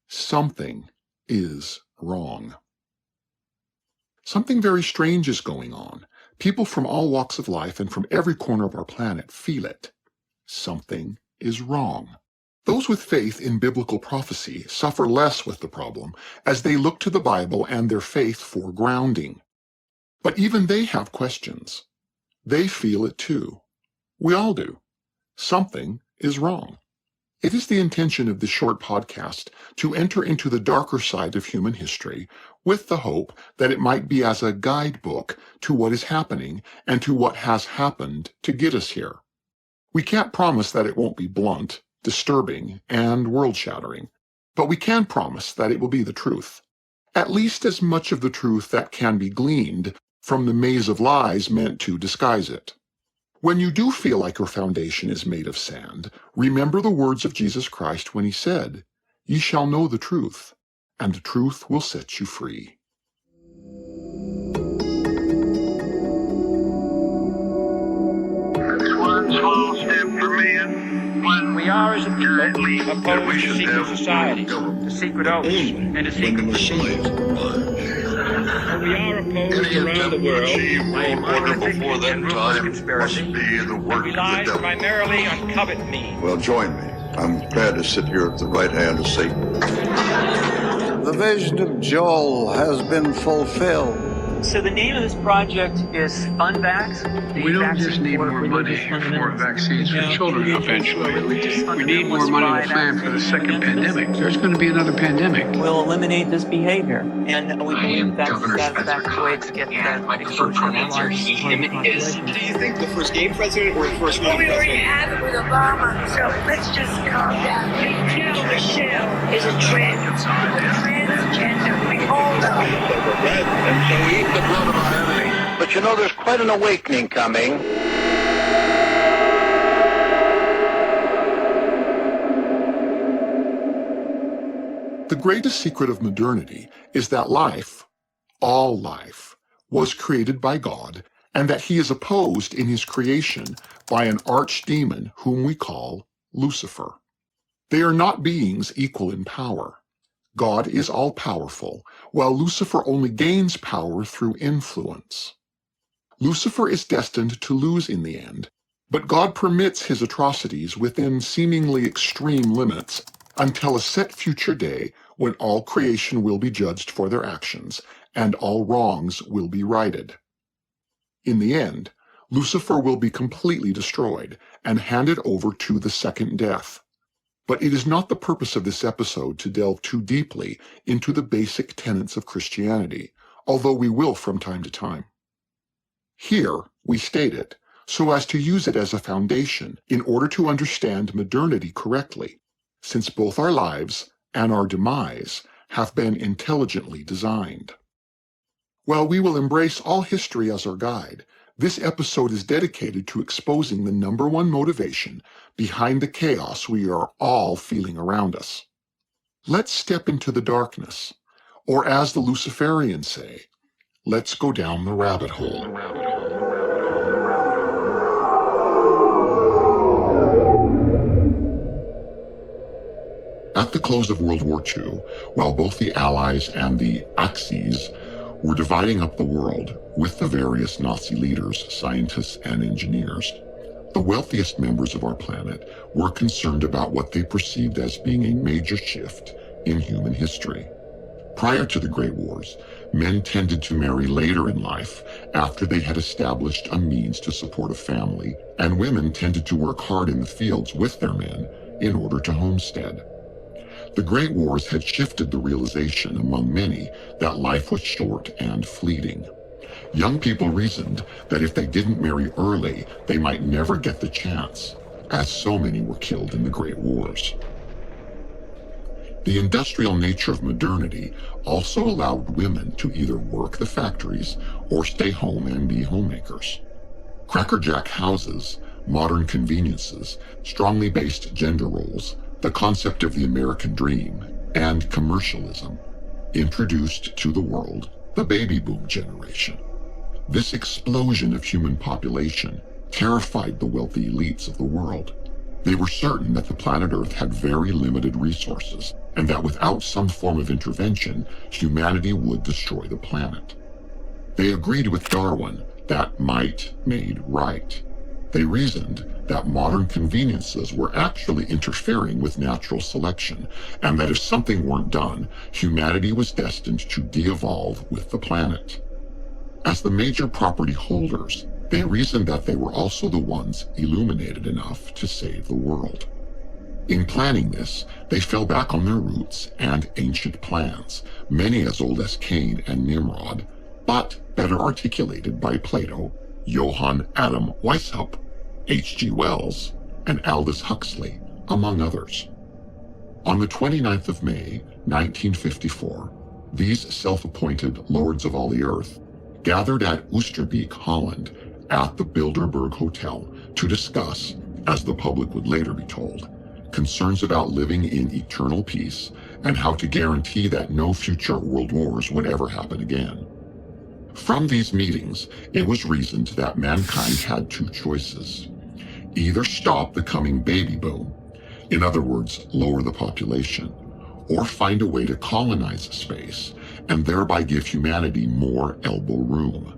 Something is wrong. Something very strange is going on. People from all walks of life and from every corner of our planet feel it. Something is wrong. Those with faith in biblical prophecy suffer less with the problem as they look to the Bible and their faith for grounding. But even they have questions. They feel it too. We all do. Something is wrong. It is the intention of this short podcast to enter into the darker side of human history with the hope that it might be as a guidebook to what is happening and to what has happened to get us here. We can't promise that it won't be blunt, disturbing, and world-shattering, but we can promise that it will be the truth, at least as much of the truth that can be gleaned from the maze of lies meant to disguise it. When you do feel like your foundation is made of sand, remember the words of Jesus Christ when he said, "Ye shall know the truth, and the truth will set you free." It's one small step for man. We are, as a people, opposed to secret societies, to secret oaths, and to secret machines. We are opposed around the world by order before that time conspiracy must be the work of the relies devil. primarily on covet means. Well, join me. I'm glad to sit here at the right hand of Satan. The vision of Joel has been fulfilled. So the name of this project is Unvax. We don't just need more money for vaccines for children eventually. We need more money to plan for the second pandemic. There's going to be another pandemic. We'll eliminate this behavior. And we believe that's the way to get that. My preferred pronouns are he, him, his. Do you think the first gay president or the first woman We already president? have it with Obama, so let's just calm down. Michelle is a trans. Transgender. We all know. And so we eat the blood of our enemy. But you know, there's quite an awakening coming. The greatest secret of modernity is that life, all life, was created by God, and that he is opposed in his creation by an archdemon whom we call Lucifer. They are not beings equal in power. God is all-powerful, while Lucifer only gains power through influence. Lucifer is destined to lose in the end, but God permits his atrocities within seemingly extreme limits until a set future day when all creation will be judged for their actions and all wrongs will be righted. In the end, Lucifer will be completely destroyed and handed over to the second death. But it is not the purpose of this episode to delve too deeply into the basic tenets of Christianity, although we will from time to time. Here, we state it so as to use it as a foundation in order to understand modernity correctly, since both our lives and our demise have been intelligently designed. While we will embrace all history as our guide, this episode is dedicated to exposing the number one motivation behind the chaos we are all feeling around us. Let's step into the darkness, or as the Luciferians say, let's go down the rabbit hole. At the close of World War II, while both the Allies and the Axis were dividing up the world with the various Nazi leaders, scientists, and engineers, the wealthiest members of our planet were concerned about what they perceived as being a major shift in human history. Prior to the Great Wars, men tended to marry later in life after they had established a means to support a family, and women tended to work hard in the fields with their men in order to homestead. The Great Wars had shifted the realization among many that life was short and fleeting. Young people reasoned that if they didn't marry early, they might never get the chance, as so many were killed in the Great Wars. The industrial nature of modernity also allowed women to either work the factories or stay home and be homemakers. Crackerjack houses, modern conveniences, strongly based gender roles, the concept of the American dream, and commercialism introduced to the world the baby boom generation. This explosion of human population terrified the wealthy elites of the world. They were certain that the planet Earth had very limited resources and that without some form of intervention, humanity would destroy the planet. They agreed with Darwin that might made right. They reasoned that modern conveniences were actually interfering with natural selection, and that if something weren't done, humanity was destined to de-evolve with the planet. As the major property holders, they reasoned that they were also the ones illuminated enough to save the world. In planning this, they fell back on their roots and ancient plans, many as old as Cain and Nimrod, but better articulated by Plato, Johann Adam Weishaupt, H.G. Wells, and Aldous Huxley, among others. On the 29th of May, 1954, these self-appointed lords of all the earth gathered at Oosterbeek, Holland, at the Bilderberg Hotel to discuss, as the public would later be told, concerns about living in eternal peace and how to guarantee that no future world wars would ever happen again. From these meetings, it was reasoned that mankind had two choices. Either stop the coming baby boom, in other words, lower the population, or find a way to colonize space and thereby give humanity more elbow room.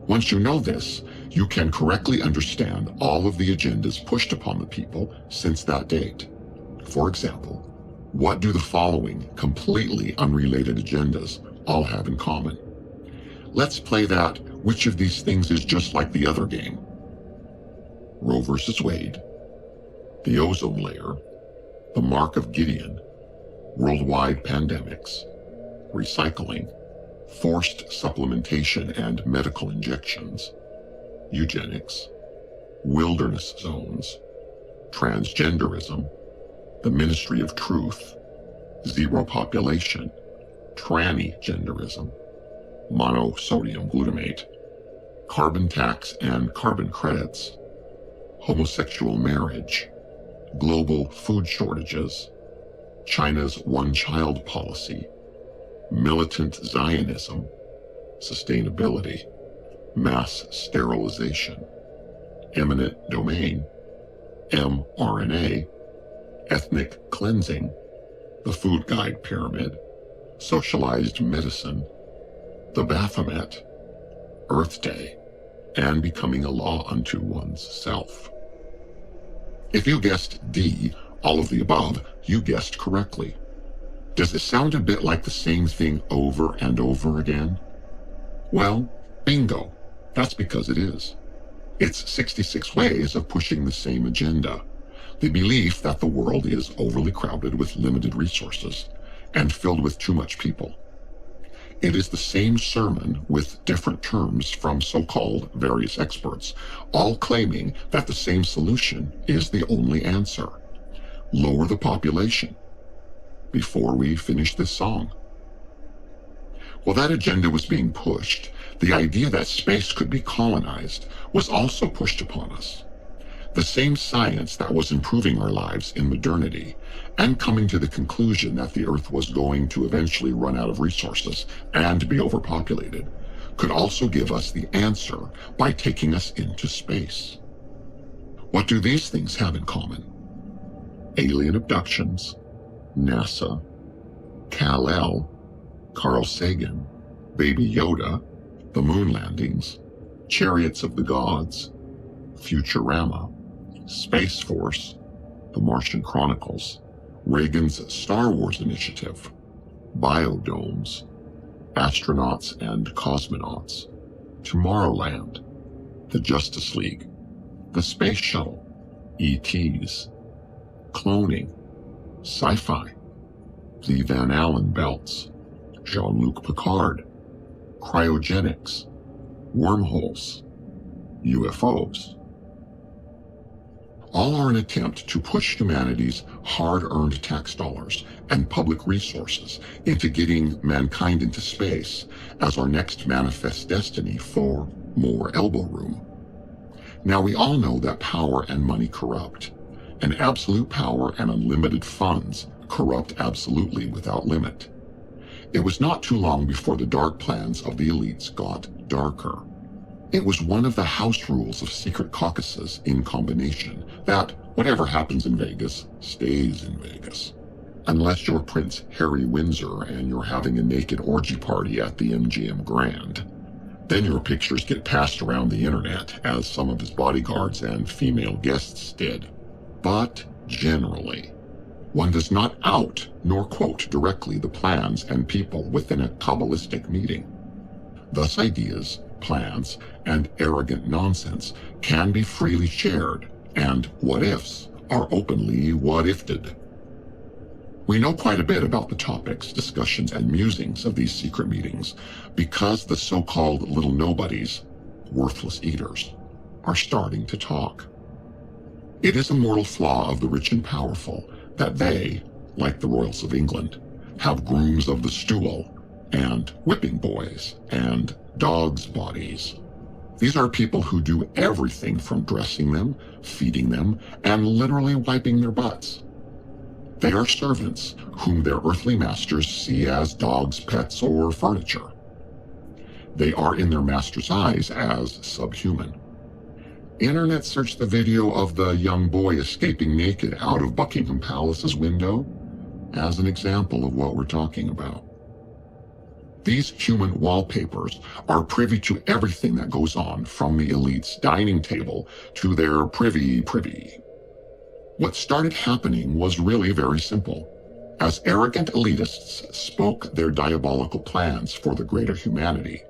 Once you know this, you can correctly understand all of the agendas pushed upon the people since that date. For example, what do the following completely unrelated agendas all have in common? Let's play that which of these things is just like the other game. Roe versus Wade, the ozone layer, the mark of Gideon, worldwide pandemics, recycling, forced supplementation and medical injections, eugenics, wilderness zones, transgenderism, the Ministry of Truth, zero population, tranny-genderism, monosodium glutamate, carbon tax and carbon credits, homosexual marriage, global food shortages, China's one-child policy, militant Zionism, sustainability, mass sterilization, eminent domain, mRNA, ethnic cleansing, the food guide pyramid, socialized medicine, the Baphomet, Earth Day, and becoming a law unto one's self. If you guessed D, all of the above, you guessed correctly. Does it sound a bit like the same thing over and over again? Well, bingo. That's because it is. It's 66 ways of pushing the same agenda. The belief that the world is overly crowded with limited resources and filled with too much people. It is the same sermon with different terms from so-called various experts, all claiming that the same solution is the only answer. Lower the population. Before we finish this song. While that agenda was being pushed, the idea that space could be colonized was also pushed upon us. The same science that was improving our lives in modernity and coming to the conclusion that the Earth was going to eventually run out of resources and be overpopulated could also give us the answer by taking us into space. What do these things have in common? Alien abductions, NASA, Kal-El, Carl Sagan, Baby Yoda, the moon landings, Chariots of the Gods, Futurama, Space Force, The Martian Chronicles, Reagan's Star Wars Initiative, biodomes, astronauts and cosmonauts, Tomorrowland, the Justice League, the Space Shuttle, ETs, cloning, sci-fi, the Van Allen belts, Jean-Luc Picard, cryogenics, wormholes, UFOs. All are an attempt to push humanity's hard-earned tax dollars and public resources into getting mankind into space as our next manifest destiny for more elbow room. Now, we all know that power and money corrupt, and absolute power and unlimited funds corrupt absolutely without limit. It was not too long before the dark plans of the elites got darker. It was one of the house rules of secret caucuses in combination that whatever happens in Vegas stays in Vegas. Unless you're Prince Harry Windsor and you're having a naked orgy party at the MGM Grand. Then your pictures get passed around the internet, as some of his bodyguards and female guests did. But generally, one does not out nor quote directly the plans and people within a Kabbalistic meeting. Thus ideas, plans, and arrogant nonsense can be freely shared, and what-ifs are openly what-ifted. We know quite a bit about the topics, discussions, and musings of these secret meetings because the so-called little nobodies, worthless eaters, are starting to talk. It is a mortal flaw of the rich and powerful that they, like the royals of England, have grooms of the stool and whipping boys and dogs' bodies. These are people who do everything from dressing them, feeding them, and literally wiping their butts. They are servants whom their earthly masters see as dogs, pets, or furniture. They are in their master's eyes as subhuman. Internet search the video of the young boy escaping naked out of Buckingham Palace's window as an example of what we're talking about. These human wallpapers are privy to everything that goes on, from the elite's dining table to their privy. What started happening was really very simple. As arrogant elitists spoke their diabolical plans for the greater humanity,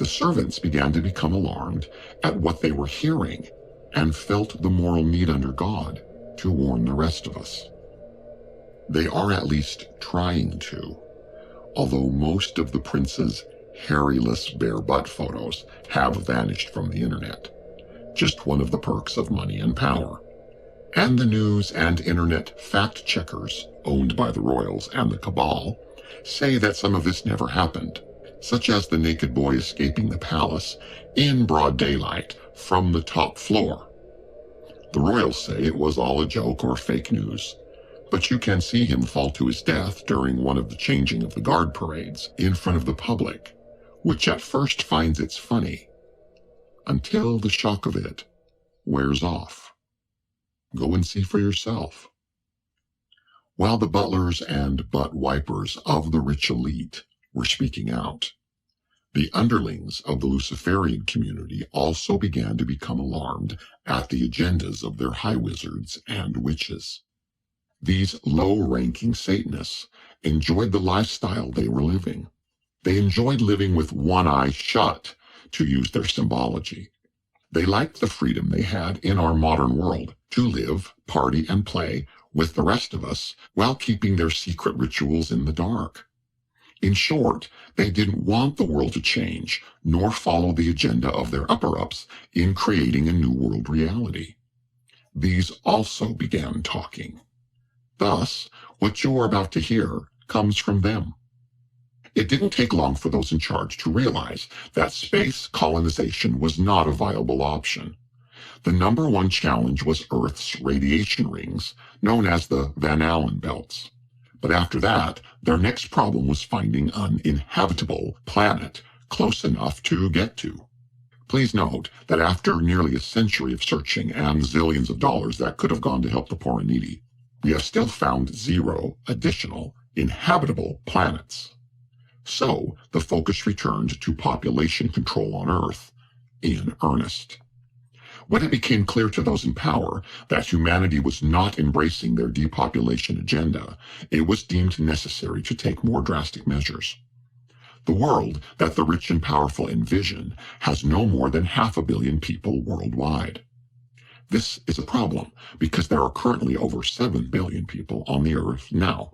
the servants began to become alarmed at what they were hearing and felt the moral need under God to warn the rest of us. They are at least trying to, although most of the prince's hairyless bare butt photos have vanished from the internet. Just one of the perks of money and power. And the news and internet fact checkers, owned by the royals and the cabal, say that some of this never happened, such as the naked boy escaping the palace in broad daylight from the top floor. The royals say it was all a joke or fake news, but you can see him fall to his death during one of the changing of the guard parades in front of the public, which at first finds it funny, until the shock of it wears off. Go and see for yourself. While the butlers and butt wipers of the rich elite were speaking out, the underlings of the Luciferian community also began to become alarmed at the agendas of their high wizards and witches. These low-ranking Satanists enjoyed the lifestyle they were living. They enjoyed living with one eye shut, to use their symbology. They liked the freedom they had in our modern world to live, party, and play with the rest of us while keeping their secret rituals in the dark. In short, they didn't want the world to change, nor follow the agenda of their upper-ups in creating a new world reality. These also began talking. Thus, what you're about to hear comes from them. It didn't take long for those in charge to realize that space colonization was not a viable option. The number one challenge was Earth's radiation rings, known as the Van Allen belts. But after that, their next problem was finding an inhabitable planet close enough to get to. Please note that after nearly a century of searching and zillions of dollars that could have gone to help the poor and needy, we have still found 0 additional inhabitable planets. So the focus returned to population control on Earth in earnest. When it became clear to those in power that humanity was not embracing their depopulation agenda, it was deemed necessary to take more drastic measures. The world that the rich and powerful envision has no more than 500 million people worldwide. This is a problem because there are currently over 7 billion people on the Earth now.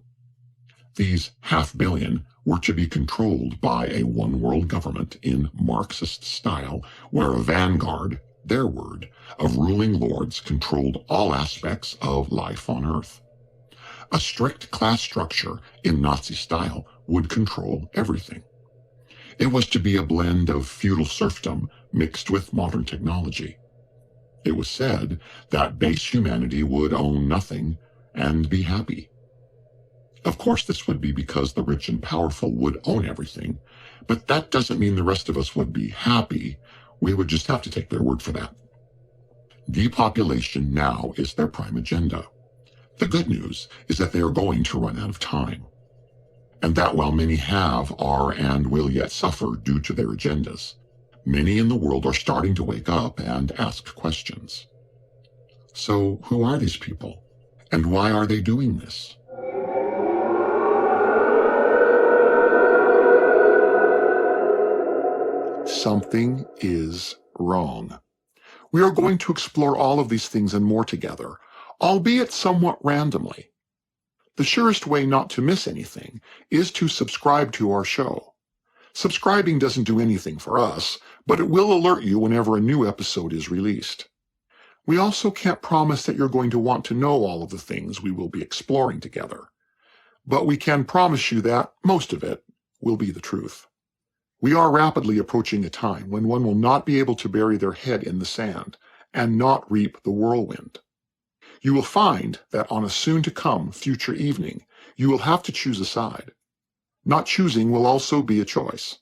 These 500 million were to be controlled by a one-world government in Marxist style, where a vanguard, their word, of ruling lords controlled all aspects of life on Earth. A strict class structure in Nazi style would control everything. It was to be a blend of feudal serfdom mixed with modern technology. It was said that base humanity would own nothing and be happy. Of course, this would be because the rich and powerful would own everything, but that doesn't mean the rest of us would be happy. We would just have to take their word for that. Depopulation now is their prime agenda. The good news is that they are going to run out of time, and that while many have, are, and will yet suffer due to their agendas, many in the world are starting to wake up and ask questions. So who are these people, and why are they doing this? Something is wrong. We are going to explore all of these things and more together, albeit somewhat randomly. The surest way not to miss anything is to subscribe to our show. Subscribing doesn't do anything for us, but it will alert you whenever a new episode is released. We also can't promise that you're going to want to know all of the things we will be exploring together, but we can promise you that most of it will be the truth. We are rapidly approaching a time when one will not be able to bury their head in the sand and not reap the whirlwind. You will find that on a soon-to-come future evening, you will have to choose a side. Not choosing will also be a choice.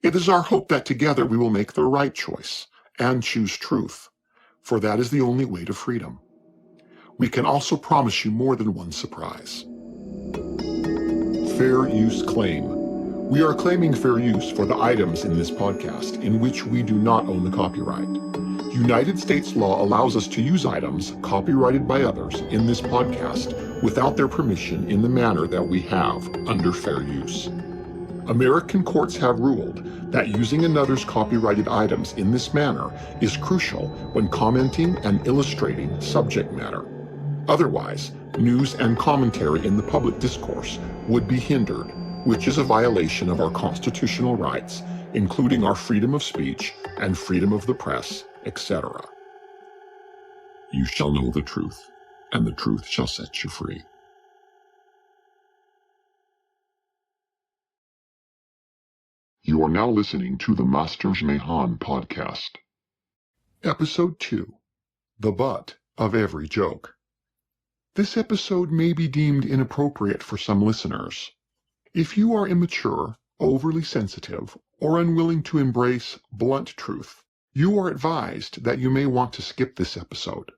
It is our hope that together we will make the right choice and choose truth, for that is the only way to freedom. We can also promise you more than one surprise. Fair use claim. We are claiming fair use for the items in this podcast in which we do not own the copyright. United States law allows us to use items copyrighted by others in this podcast without their permission in the manner that we have under fair use. American courts have ruled that using another's copyrighted items in this manner is crucial when commenting and illustrating subject matter. Otherwise, news and commentary in the public discourse would be hindered, which is a violation of our constitutional rights, including our freedom of speech and freedom of the press, etc. You shall know the truth, and the truth shall set you free. You are now listening to the Masters Mahan podcast. Episode 2, The Butt of Every Joke. This episode may be deemed inappropriate for some listeners. If you are immature, overly sensitive, or unwilling to embrace blunt truth, you are advised that you may want to skip this episode.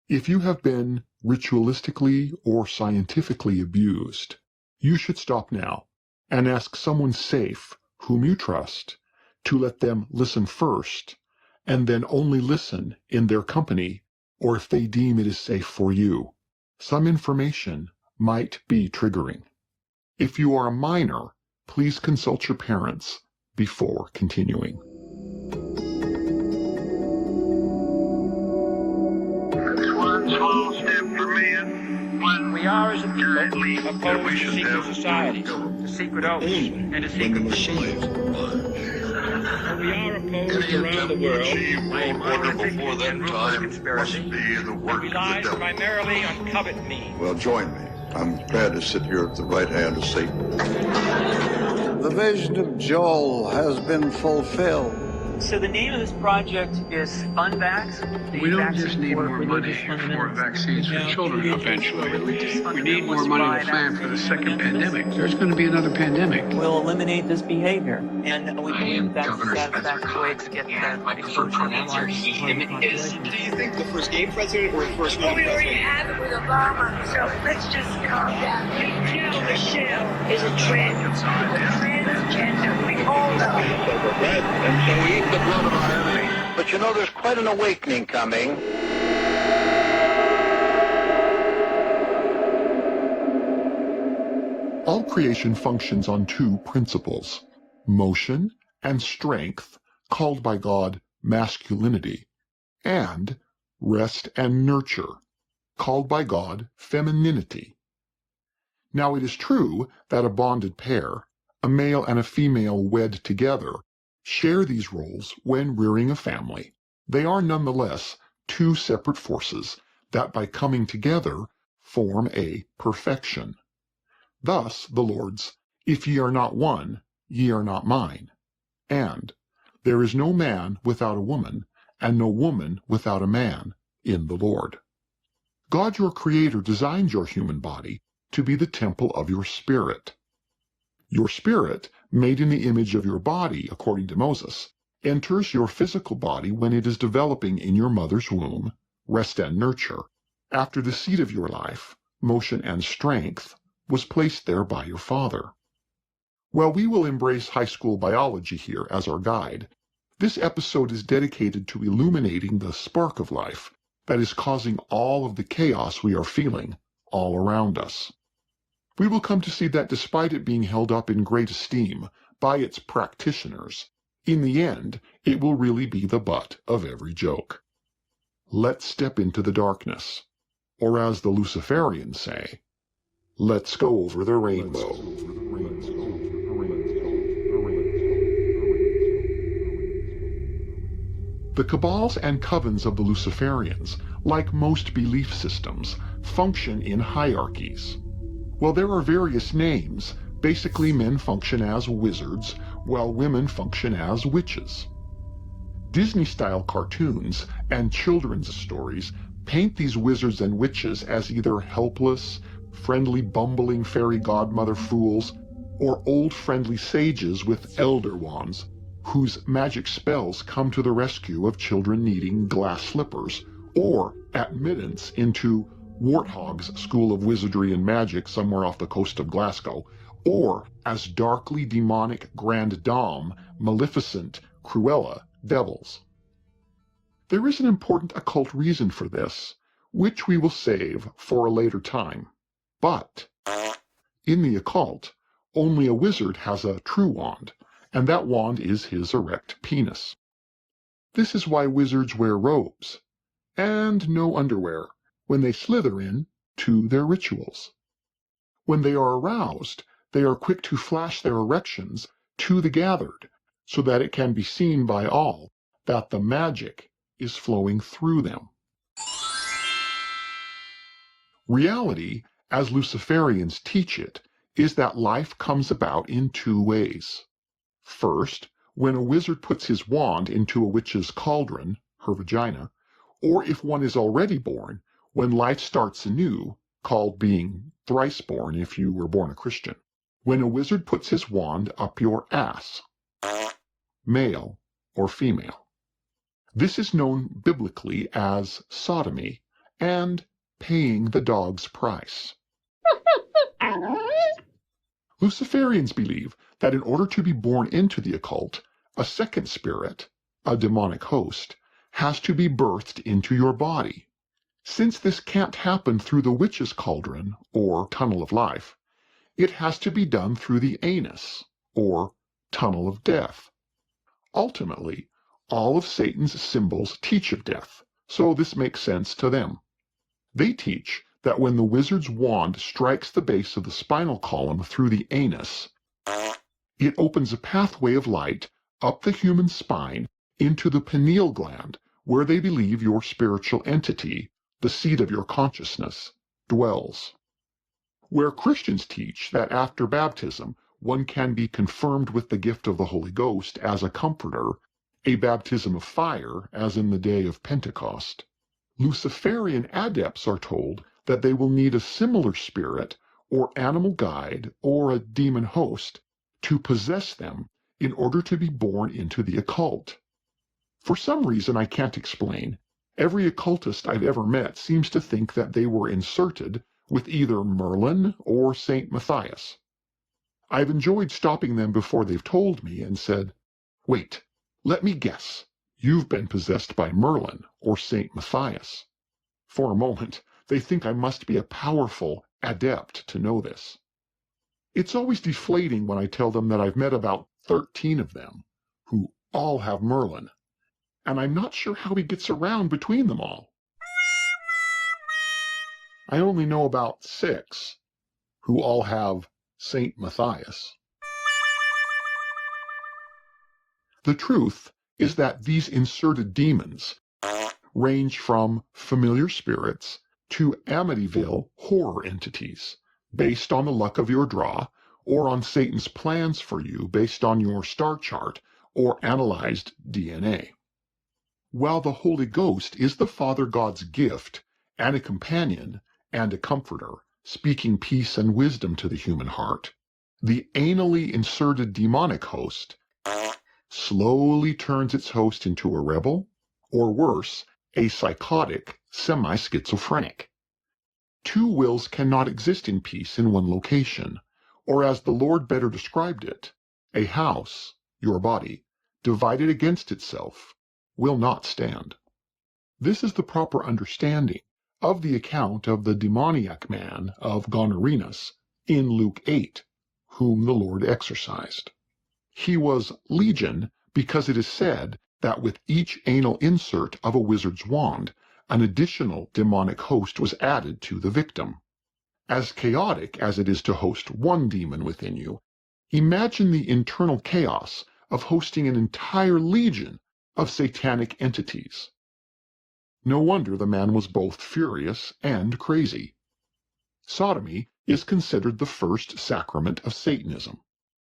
If you have been ritualistically or scientifically abused, you should stop now and ask someone safe, whom you trust, to let them listen first, and then only listen in their company or if they deem it is safe for you. Some information might be triggering. If you are a minor, please consult your parents before continuing. One small step for man, We are, as a people, opposed to secret society, to secret oaths, and to secret machines. And we are opposed around the world by a monolithic and ruthless conspiracy that relies primarily on covet means. Well, join me. I'm glad to sit here at the right hand of Satan. The vision of Joel has been fulfilled. So the name of this project is Unvax. We don't just need more money for vaccines for children eventually. We need more money to plan for the second pandemic. There's going to be another pandemic. We'll eliminate this behavior. And we believe that's the way to get that. My preferred pronouns are he, him, his. Do you think the first gay president or the first Well, woman we already president? have it with Obama, so let's just calm down. Michelle is a transgender. We all know. and so we eat the blood of our enemies. But you know, there's quite an awakening coming. All creation functions on two principles, motion and strength, called by God masculinity, and rest and nurture, called by God femininity. Now it is true that a bonded pair, a male and a female wed together, share these roles when rearing a family. They are nonetheless two separate forces that by coming together form a perfection. Thus the Lord's, "If ye are not one, ye are not mine," and "There is no man without a woman, and no woman without a man in the Lord." God your Creator designed your human body to be the temple of your spirit. Your spirit, made in the image of your body, according to Moses, enters your physical body when it is developing in your mother's womb, rest and nurture, after the seat of your life, motion and strength, was placed there by your father. While we will embrace high school biology here as our guide, this episode is dedicated to illuminating the spark of life that is causing all of the chaos we are feeling all around us. We will come to see that despite it being held up in great esteem by its practitioners, in the end, it will really be the butt of every joke. Let's step into the darkness, or as the Luciferians say, let's go over the rainbow. The cabals and covens of the Luciferians, like most belief systems, function in hierarchies. While there are various names, basically men function as wizards, while women function as witches. Disney-style cartoons and children's stories paint these wizards and witches as either helpless, friendly bumbling fairy godmother fools, or old friendly sages with elder wands, whose magic spells come to the rescue of children needing glass slippers, or admittance into Warthog's School of Wizardry and Magic somewhere off the coast of Glasgow, or as darkly demonic Grand Dame, Maleficent, Cruella, devils. There is an important occult reason for this, which we will save for a later time. But in the occult, only a wizard has a true wand, and that wand is his erect penis. This is why wizards wear robes, and no underwear, when they slither in to their rituals. When they are aroused, they are quick to flash their erections to the gathered, so that it can be seen by all that the magic is flowing through them. Reality, as Luciferians teach it, is that life comes about in two ways. First, when a wizard puts his wand into a witch's cauldron, her vagina, or if one is already born, when life starts anew, called being thrice born if you were born a Christian, when a wizard puts his wand up your ass, male or female. This is known biblically as sodomy and paying the dog's price. Luciferians believe that in order to be born into the occult, a second spirit, a demonic host, has to be birthed into your body. Since this can't happen through the witch's cauldron, or tunnel of life, it has to be done through the anus, or tunnel of death. Ultimately, all of Satan's symbols teach of death, so this makes sense to them. They teach that when the wizard's wand strikes the base of the spinal column through the anus, it opens a pathway of light up the human spine into the pineal gland, where they believe your spiritual entity, the seat of your consciousness, dwells. Where Christians teach that after baptism, one can be confirmed with the gift of the Holy Ghost as a comforter, a baptism of fire as in the day of Pentecost, Luciferian adepts are told that they will need a similar spirit or animal guide or a demon host to possess them in order to be born into the occult. For some reason I can't explain, every occultist I've ever met seems to think that they were inserted with either Merlin or Saint Matthias. I've enjoyed stopping them before they've told me and said, "Wait, let me guess, you've been possessed by Merlin or Saint Matthias." For a moment, they think I must be a powerful adept to know this. It's always deflating when I tell them that I've met about 13 of them, who all have Merlin, and I'm not sure how he gets around between them all. I only know about 6, who all have Saint Matthias. The truth is that these inserted demons range from familiar spirits to Amityville horror entities, based on the luck of your draw, or on Satan's plans for you based on your star chart or analyzed DNA. While the Holy Ghost is the Father God's gift and a companion and a comforter, speaking peace and wisdom to the human heart, the anally inserted demonic host slowly turns its host into a rebel, or worse, a psychotic semi-schizophrenic. Two wills cannot exist in peace in one location, or as the Lord better described it, a house, your body, divided against itself, will not stand. This is the proper understanding of the account of the demoniac man of Gonorrhenus in Luke 8, whom the Lord exorcised. He was legion because it is said that with each anal insert of a wizard's wand, an additional demonic host was added to the victim. As chaotic as it is to host one demon within you, imagine the internal chaos of hosting an entire legion of satanic entities. No wonder the man was both furious and crazy. Sodomy is considered the first sacrament of Satanism.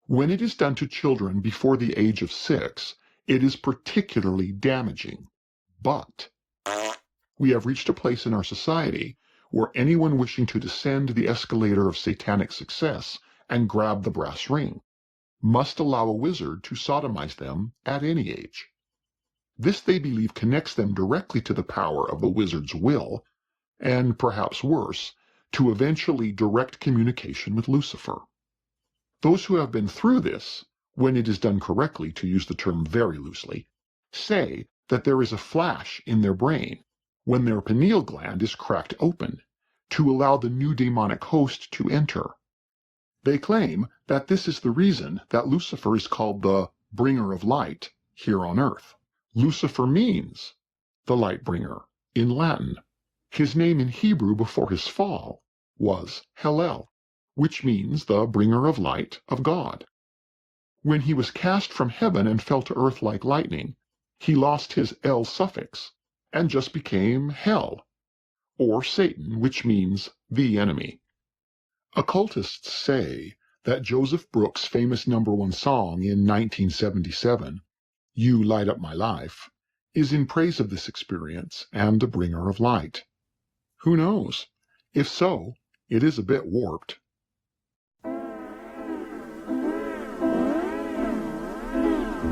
When it is done to children before the age of 6, it is particularly damaging. But we have reached a place in our society where anyone wishing to descend the escalator of satanic success and grab the brass ring must allow a wizard to sodomize them at any age. This, they believe, connects them directly to the power of the wizard's will, and perhaps worse, to eventually direct communication with Lucifer. Those who have been through this, when it is done correctly, to use the term very loosely, say that there is a flash in their brain when their pineal gland is cracked open to allow the new demonic host to enter. They claim that this is the reason that Lucifer is called the bringer of light here on earth. Lucifer means the light bringer in Latin. His name in Hebrew before his fall was Hallel, which means the bringer of light of God. When he was cast from heaven and fell to earth like lightning, he lost his El suffix and just became Hell, or Satan, which means the enemy. Occultists say that Joseph Brooks' famous #1 song in 1977, You Light Up My Life, is in praise of this experience and the bringer of light. Who knows? If so, it is a bit warped.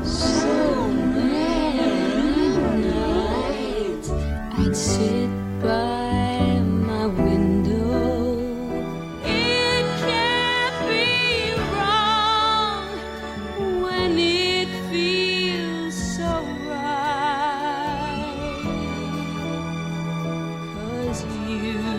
So many nights I'd sit by my window. It can't be wrong when it feels so right. 'Cause you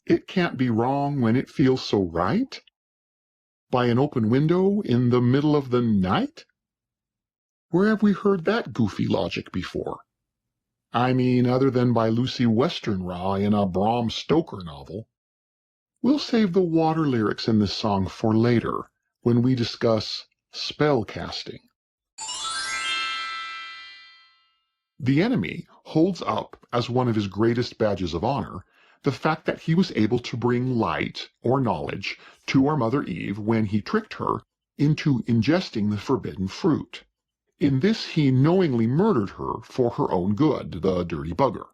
It can't be wrong when it feels so right? By an open window in the middle of the night? Where have we heard that goofy logic before? I mean, other than by Lucy Westenra in a Bram Stoker novel. We'll save the water lyrics in this song for later, when we discuss spell casting. The enemy holds up as one of his greatest badges of honor the fact that he was able to bring light or knowledge to our mother Eve when he tricked her into ingesting the forbidden fruit. In this he knowingly murdered her for her own good, the dirty bugger.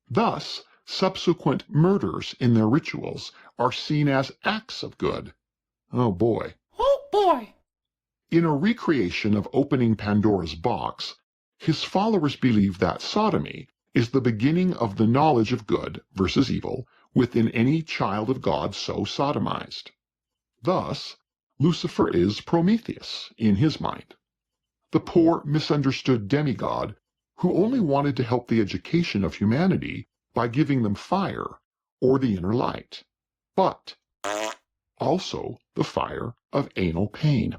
Thus, subsequent murders in their rituals are seen as acts of good. Oh boy. Oh boy! In a recreation of opening Pandora's box, his followers believe that sodomy is the beginning of the knowledge of good versus evil within any child of God so sodomized. Thus, Lucifer is Prometheus in his mind, the poor misunderstood demigod who only wanted to help the education of humanity by giving them fire or the inner light, but also the fire of anal pain.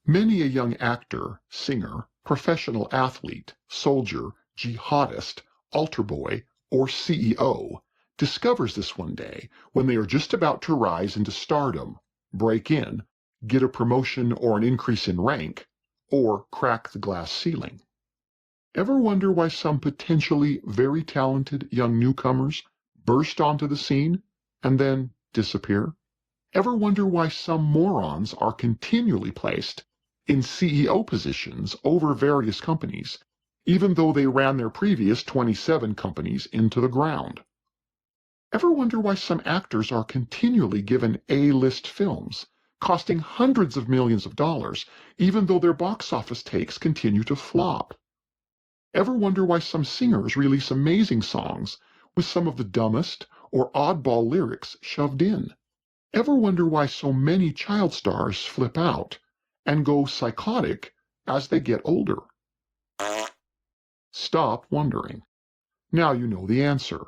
Many a young actor, singer, professional athlete, soldier, jihadist, altar boy, or CEO discovers this one day when they are just about to rise into stardom, break in, get a promotion or an increase in rank, or crack the glass ceiling. Ever wonder why some potentially very talented young newcomers burst onto the scene and then disappear? Ever wonder why some morons are continually placed in CEO positions over various companies, even though they ran their previous 27 companies into the ground? Ever wonder why some actors are continually given A-list films, costing hundreds of millions of dollars, even though their box office takes continue to flop? Ever wonder why some singers release amazing songs with some of the dumbest or oddball lyrics shoved in? Ever wonder why so many child stars flip out and go psychotic as they get older? Stop wondering. Now you know the answer.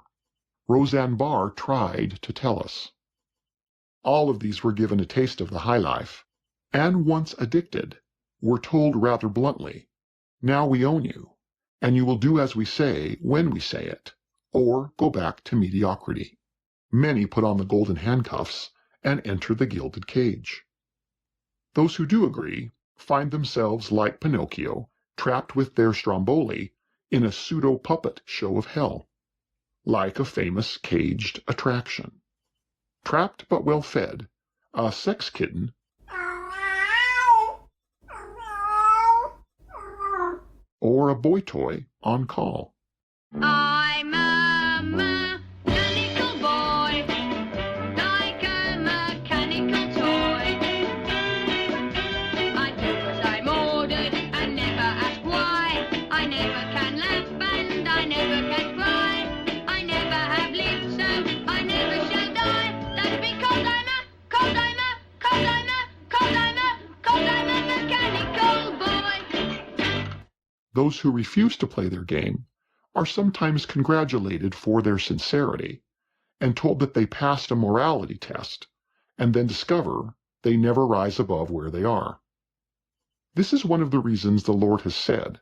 Roseanne Barr tried to tell us. All of these were given a taste of the high life, and once addicted, were told rather bluntly, now we own you, and you will do as we say when we say it, or go back to mediocrity. Many put on the golden handcuffs and enter the gilded cage. Those who do agree find themselves like Pinocchio, trapped with their Stromboli in a pseudo-puppet show of hell, like a famous caged attraction. Trapped but well fed, a sex kitten or a boy toy on call. I'm a mechanical boy, like a mechanical toy. I do as I'm ordered and never ask why. I never can laugh and I never can cry. I never have lived, so I never shall die. That's because I'm a mechanical boy. Those who refuse to play their game are sometimes congratulated for their sincerity and told that they passed a morality test, and then discover they never rise above where they are. This is one of the reasons the Lord has said,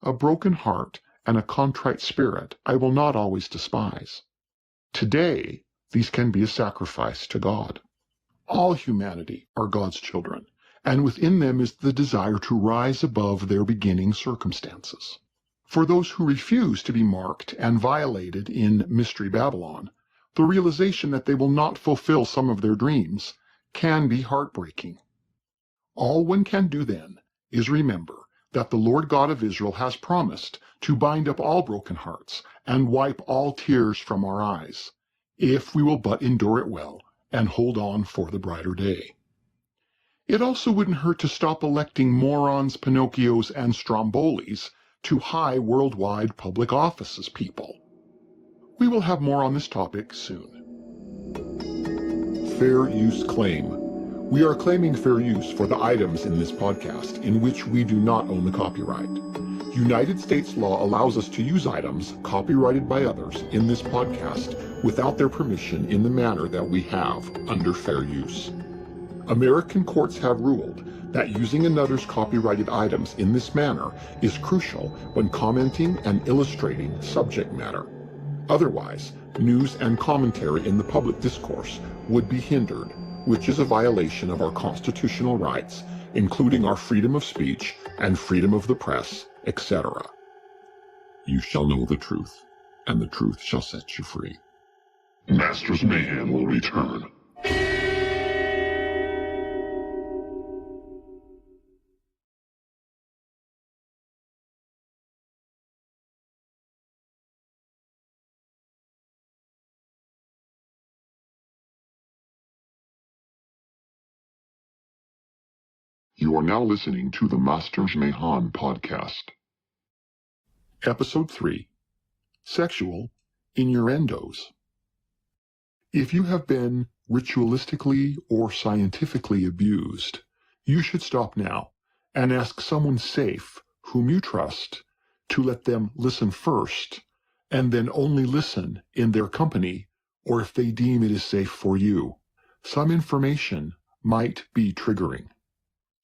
"A broken heart and a contrite spirit I will not always despise." Today, these can be a sacrifice to God. All humanity are God's children, and within them is the desire to rise above their beginning circumstances. For those who refuse to be marked and violated in Mystery Babylon, the realization that they will not fulfill some of their dreams can be heartbreaking. All one can do then is remember that the Lord God of Israel has promised to bind up all broken hearts and wipe all tears from our eyes, if we will but endure it well and hold on for the brighter day. It also wouldn't hurt to stop electing morons, Pinocchios, and Strombolis to high worldwide public offices, people. We will have more on this topic soon. Fair use claim. We are claiming fair use for the items in this podcast in which we do not own the copyright. United States law allows us to use items copyrighted by others in this podcast without their permission in the manner that we have under fair use. American courts have ruled that using another's copyrighted items in this manner is crucial when commenting and illustrating subject matter. Otherwise, news and commentary in the public discourse would be hindered, which is a violation of our constitutional rights, including our freedom of speech and freedom of the press, etc. You shall know the truth, and the truth shall set you free. Masters Mayhem will return. You are now listening to the Masters Mahan podcast. Episode 3. Sexual Innuendos. If you have been ritualistically or scientifically abused, you should stop now and ask someone safe whom you trust to let them listen first, and then only listen in their company or if they deem it is safe for you. Some information might be triggering.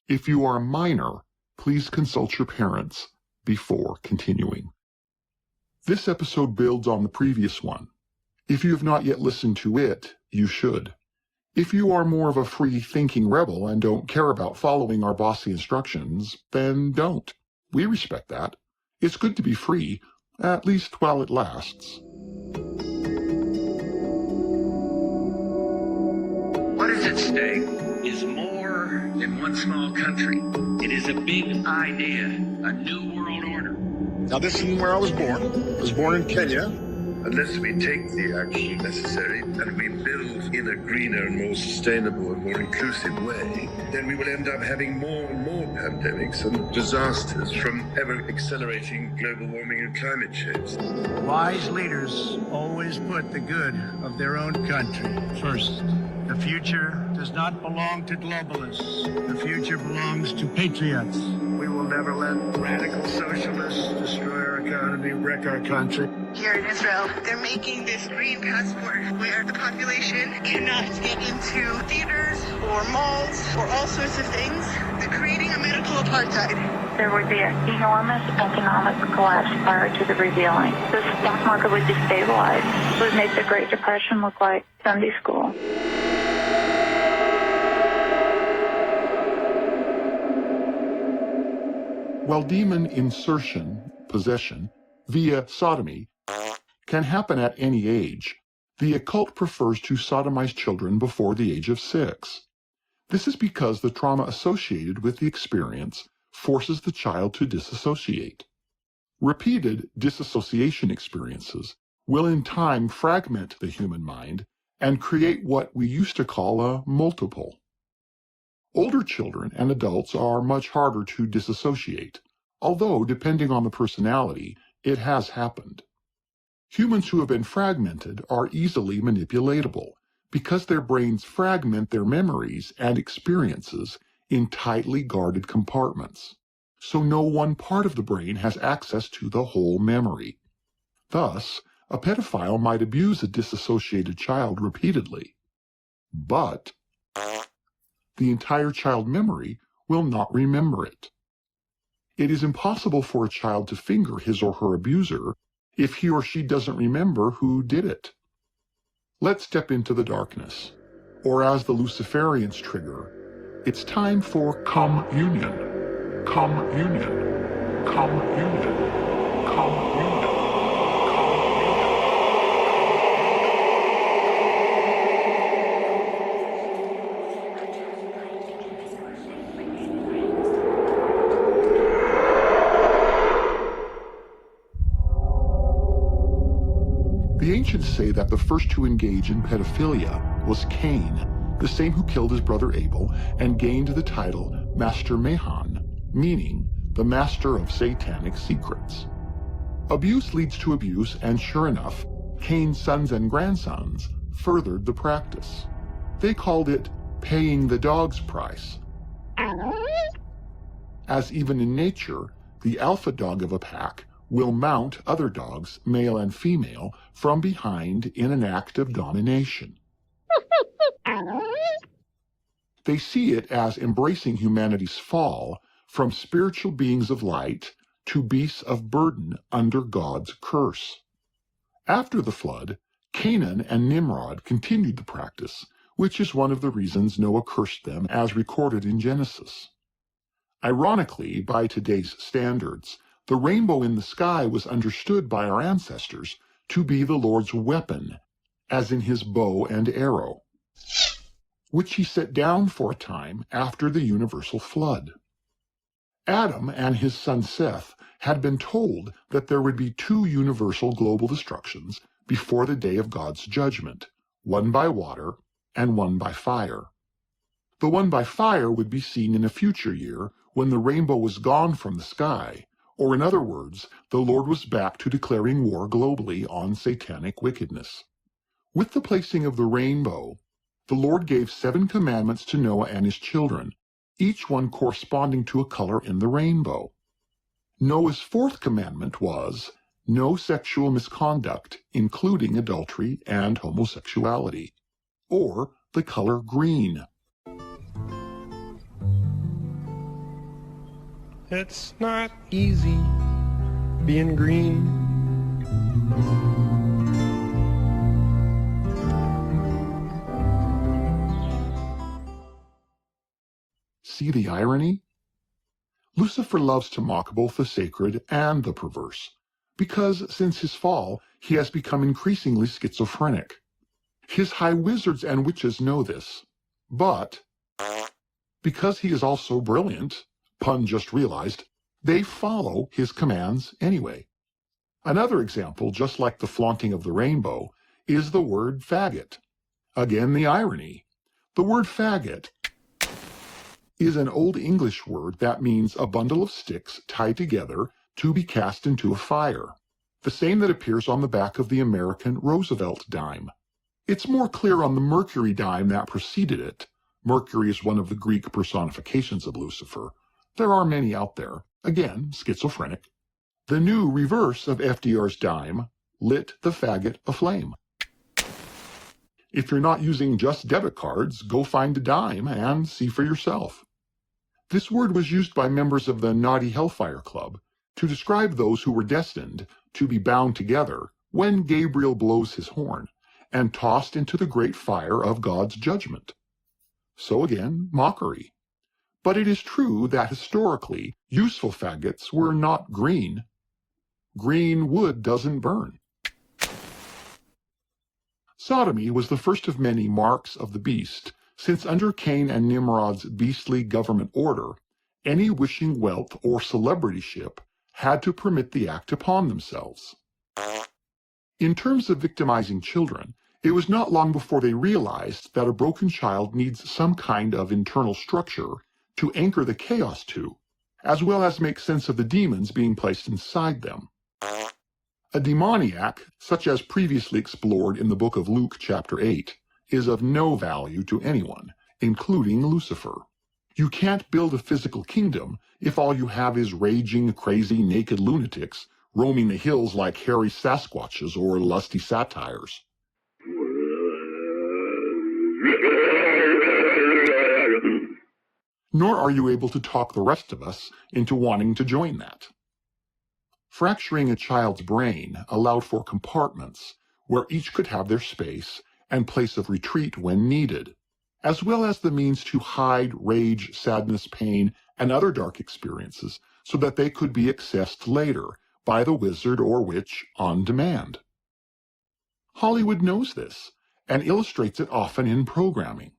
If you are a minor, please consult your parents before continuing. This episode builds on the previous one. If you have not yet listened to it, you should. If you are more of a free-thinking rebel and don't care about following our bossy instructions, then don't. We respect that. It's good to be free, at least while it lasts. What is it at stake is more than one small country. It is a big idea, a new world order. Now, this is where I was born. I was born in Kenya. Unless we take the action necessary and we build in a greener, more sustainable and more inclusive way, then we will end up having more and more pandemics and disasters from ever-accelerating global warming and climate change. Wise leaders always put the good of their own country first. The future does not belong to globalists. The future belongs to patriots. We will never let radical socialists destroy our economy, wreck our country. Here in Israel, they're making this green passport where the population cannot get into theaters or malls or all sorts of things. They're creating a medical apartheid. There would be an enormous economic collapse prior to the revealing. The stock market would destabilize. It would make the Great Depression look like Sunday school. While demon insertion, possession, via sodomy, can happen at any age, the occult prefers to sodomize children before the age of 6. This is because the trauma associated with the experience forces the child to disassociate. Repeated disassociation experiences will in time fragment the human mind and create what we used to call a multiple. Older children and adults are much harder to disassociate, although, depending on the personality, it has happened. Humans who have been fragmented are easily manipulatable because their brains fragment their memories and experiences in tightly guarded compartments, so no one part of the brain has access to the whole memory. Thus, a pedophile might abuse a disassociated child repeatedly, but the entire child memory will not remember it. It is impossible for a child to finger his or her abuser if he or she doesn't remember who did it. Let's step into the darkness, or as the Luciferians trigger, it's time for communion, communion, communion, communion. The ancients say that the first to engage in pedophilia was Cain, the same who killed his brother Abel and gained the title Master Mahan, meaning the master of satanic secrets. Abuse leads to abuse, and sure enough, Cain's sons and grandsons furthered the practice. They called it paying the dog's price. As even in nature, the alpha dog of a pack will mount other dogs, male and female, from behind in an act of domination. They see it as embracing humanity's fall from spiritual beings of light to beasts of burden under God's curse. After the flood, Canaan and Nimrod continued the practice, which is one of the reasons Noah cursed them as recorded in Genesis. Ironically, by today's standards, the rainbow in the sky was understood by our ancestors to be the Lord's weapon, as in his bow and arrow, which he set down for a time after the universal flood. Adam and his son Seth had been told that there would be 2 universal global destructions before the day of God's judgment, one by water and one by fire. The one by fire would be seen in a future year when the rainbow was gone from the sky, or in other words, the Lord was back to declaring war globally on satanic wickedness. With the placing of the rainbow, the Lord gave 7 commandments to Noah and his children, each one corresponding to a color in the rainbow. Noah's 4th commandment was, no sexual misconduct, including adultery and homosexuality, or the color green. It's not easy being green. See the irony? Lucifer loves to mock both the sacred and the perverse, because since his fall, he has become increasingly schizophrenic. His high wizards and witches know this, But because he is also brilliant, pun just realized, they follow his commands anyway. Another example, just like the flaunting of the rainbow, is the word faggot. Again, the irony. The word faggot is an Old English word that means a bundle of sticks tied together to be cast into a fire, the same that appears on the back of the American Roosevelt dime. It's more clear on the Mercury dime that preceded it. Mercury is one of the Greek personifications of Lucifer. There are many out there, again, schizophrenic. The new reverse of FDR's dime lit the faggot aflame. If you're not using just debit cards, go find a dime and see for yourself. This word was used by members of the Naughty Hellfire Club to describe those who were destined to be bound together when Gabriel blows his horn and tossed into the great fire of God's judgment. So again, mockery. But it is true that historically, useful faggots were not green. Green wood doesn't burn. Sodomy was the first of many marks of the beast, since under Cain and Nimrod's beastly government order, any wishing wealth or celebrityship had to permit the act upon themselves. In terms of victimizing children, it was not long before they realized that a broken child needs some kind of internal structure to anchor the chaos to, as well as make sense of the demons being placed inside them. A demoniac, such as previously explored in the book of Luke chapter 8, is of no value to anyone, including Lucifer. You can't build a physical kingdom if all you have is raging, crazy, naked lunatics roaming the hills like hairy Sasquatches or lusty satyrs. Nor are you able to talk the rest of us into wanting to join that. Fracturing a child's brain allowed for compartments where each could have their space and place of retreat when needed, as well as the means to hide rage, sadness, pain, and other dark experiences so that they could be accessed later by the wizard or witch on demand. Hollywood knows this and illustrates it often in programming.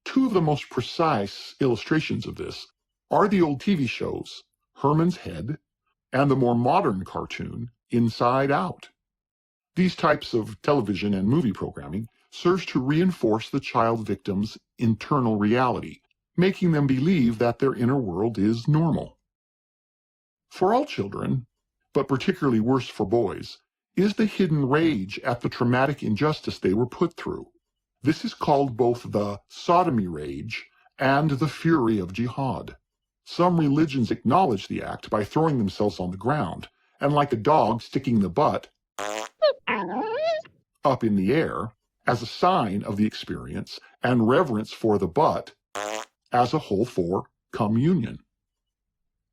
Two of the most precise illustrations of this are the old TV shows Herman's Head and the more modern cartoon Inside Out. These types of television and movie programming serves to reinforce the child victim's internal reality, making them believe that their inner world is normal. For all children, but particularly worse for boys, is the hidden rage at the traumatic injustice they were put through. This is called both the sodomy rage and the fury of jihad. Some religions acknowledge the act by throwing themselves on the ground, and like a dog sticking the butt up in the air as a sign of the experience and reverence for the butt as a whole for communion.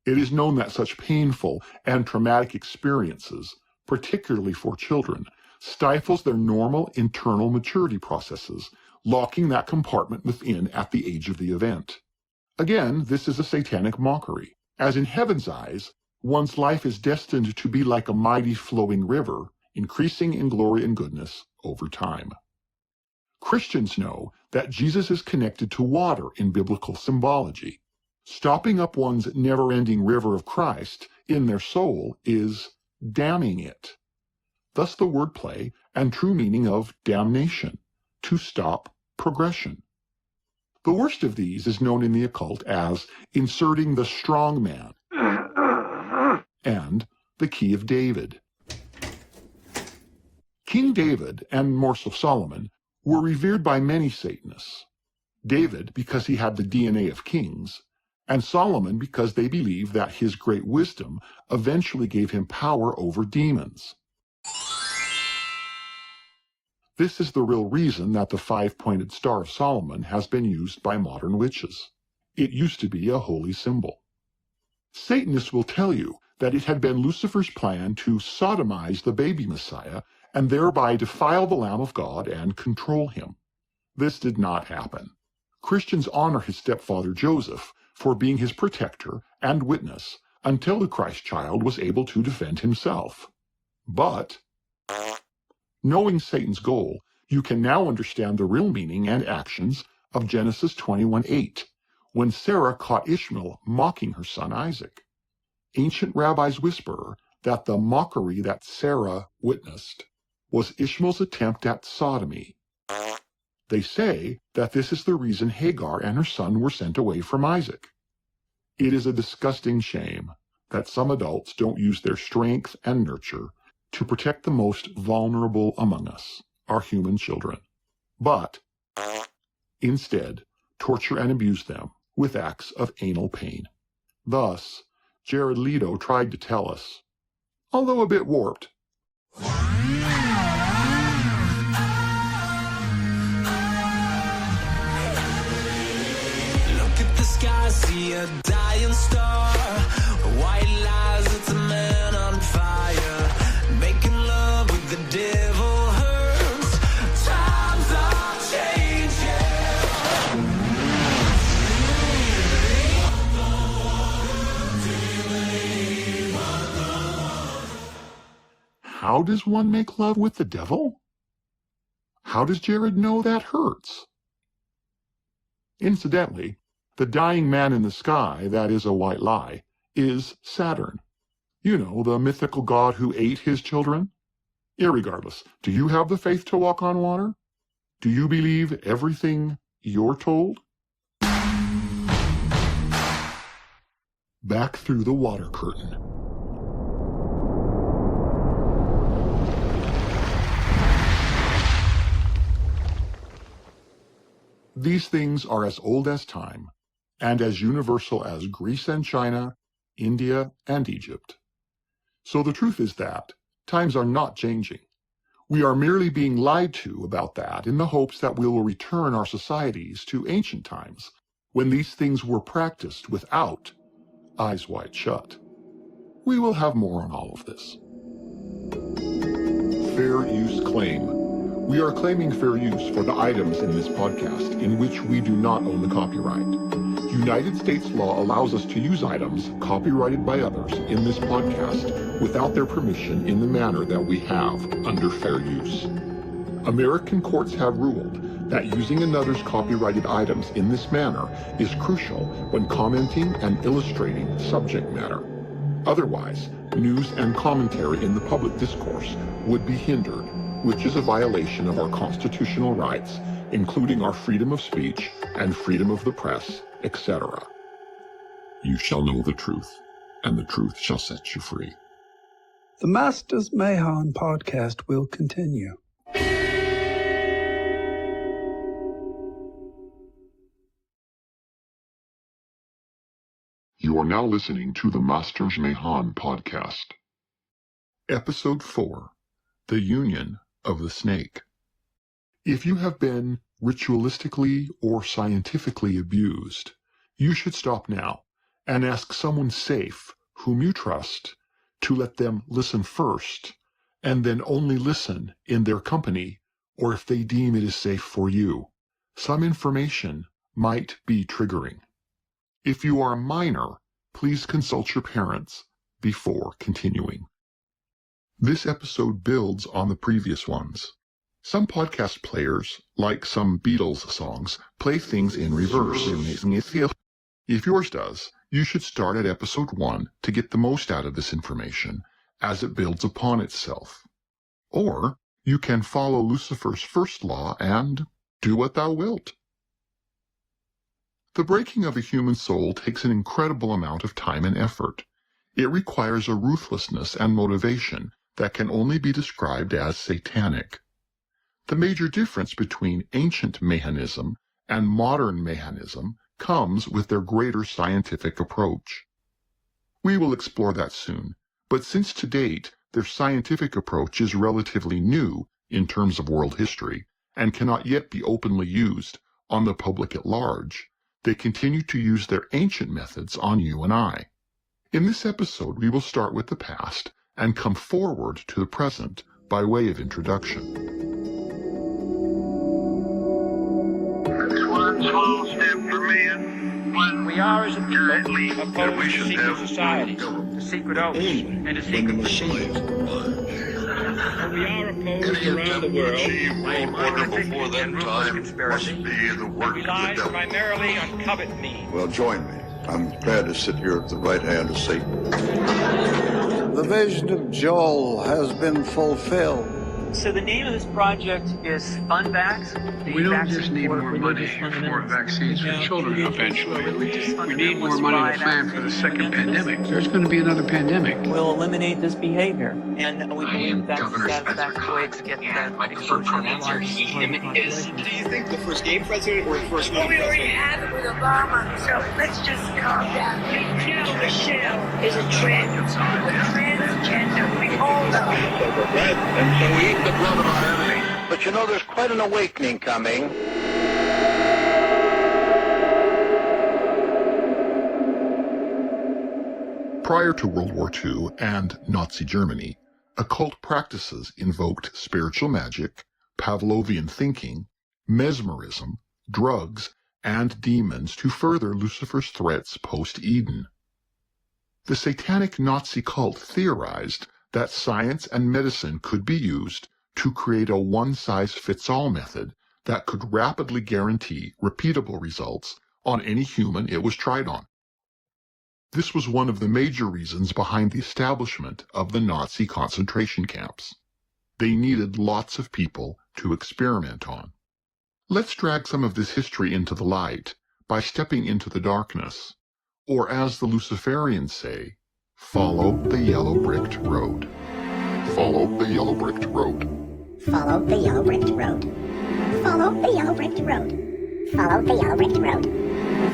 It is known that such painful and traumatic experiences, particularly for children, stifles their normal internal maturity processes, locking that compartment within at the age of the event. Again, this is a satanic mockery, as in heaven's eyes, one's life is destined to be like a mighty flowing river, increasing in glory and goodness over time. Christians know that Jesus is connected to water in biblical symbology. Stopping up one's never-ending river of Christ in their soul is damning it. Thus the wordplay and true meaning of damnation, to stop progression. The worst of these is known in the occult as inserting the strong man and the key of David. King David, and more so Solomon, were revered by many Satanists. David because he had the DNA of kings, and Solomon because they believed that his great wisdom eventually gave him power over demons. This is the real reason that the five-pointed Star of Solomon has been used by modern witches. It used to be a holy symbol. Satanists will tell you that it had been Lucifer's plan to sodomize the baby Messiah and thereby defile the Lamb of God and control him. This did not happen. Christians honor his stepfather Joseph for being his protector and witness until the Christ child was able to defend himself. But, knowing Satan's goal, you can now understand the real meaning and actions of Genesis 21:8, when Sarah caught Ishmael mocking her son Isaac. Ancient rabbis whisper that the mockery that Sarah witnessed was Ishmael's attempt at sodomy. They say that this is the reason Hagar and her son were sent away from Isaac. It is a disgusting shame that some adults don't use their strength and nurture to protect the most vulnerable among us, our human children, but instead torture and abuse them with acts of anal pain. Thus, Jared Leto tried to tell us, although a bit warped. Look at the sky, see a dying star. White lies, it's a man on fire. Making love with the devil hurts. Times are changing. How does one make love with the devil? How does Jared know that hurts? Incidentally, the dying man in the sky that is a white lie is Saturn. You know, the mythical god who ate his children? Irregardless, do you have the faith to walk on water? Do you believe everything you're told? Back through the water curtain. These things are as old as time, and as universal as Greece and China, India and Egypt. So the truth is that times are not changing. We are merely being lied to about that in the hopes that we will return our societies to ancient times, when these things were practiced without eyes wide shut. We will have more on all of this. Fair use claim. We are claiming fair use for the items in this podcast in which we do not own the copyright. United States law allows us to use items copyrighted by others in this podcast without their permission in the manner that we have under fair use. American courts have ruled that using another's copyrighted items in this manner is crucial when commenting and illustrating subject matter. Otherwise, news and commentary in the public discourse would be hindered, which is a violation of our constitutional rights, including our freedom of speech and freedom of the press, etc. You shall know the truth, and the truth shall set you free. The Masters Mahan podcast will continue. You are now listening to the Masters Mahan podcast. Episode 4, The Union of the Snake. If you have been ritualistically or scientifically abused, you should stop now and ask someone safe whom you trust to let them listen first, and then only listen in their company or if they deem it is safe for you. Some information might be triggering. If you are a minor, please consult your parents before continuing. This episode builds on the previous ones. Some podcast players, like some Beatles songs, play things in reverse. If yours does, you should start at episode 1 to get the most out of this information as it builds upon itself. Or you can follow Lucifer's first law and do what thou wilt. The breaking of a human soul takes an incredible amount of time and effort. It requires a ruthlessness and motivation that can only be described as satanic. The major difference between ancient Mahanism and modern Mahanism comes with their greater scientific approach. We will explore that soon, but since to date their scientific approach is relatively new in terms of world history and cannot yet be openly used on the public at large, they continue to use their ancient methods on you and I. In this episode, we will start with the past and come forward to the present by way of introduction. That's one small step for man. We are, as a people, opposed to secret societies, to secret oaths, and to secret machines. We are opposed Any around the attempt to world. achieve world order before that time must be the work of the Relies devil. primarily on covert means. Well, join me. I'm glad to sit here at the right hand of Satan. The vision of Joel has been fulfilled. So the name of this project is FunVax. We don't just need more money for vaccines for children eventually. We need more money to plan for the second pandemic. There's going to be another pandemic. We'll eliminate this behavior. And we believe that's the satisfactory way to get that My preferred pronouns are he, him, his. Do you think the first gay president or the first Well, woman we already president? have it with Obama, so let's just calm down. Michelle is a transgender. We all know. And so we eat the blood of our enemies. But you know, there's quite an awakening coming. Prior to World War II and Nazi Germany, occult practices invoked spiritual magic, Pavlovian thinking, mesmerism, drugs, and demons to further Lucifer's threats post-Eden. The satanic Nazi cult theorized that science and medicine could be used to create a one-size-fits-all method that could rapidly guarantee repeatable results on any human it was tried on. This was one of the major reasons behind the establishment of the Nazi concentration camps. They needed lots of people to experiment on. Let's drag some of this history into the light by stepping into the darkness, or as the Luciferians say, follow the yellow-bricked road. Follow the yellow-bricked road. Follow the yellow-bricked road. Follow the yellow-bricked road. Follow the yellow-bricked road.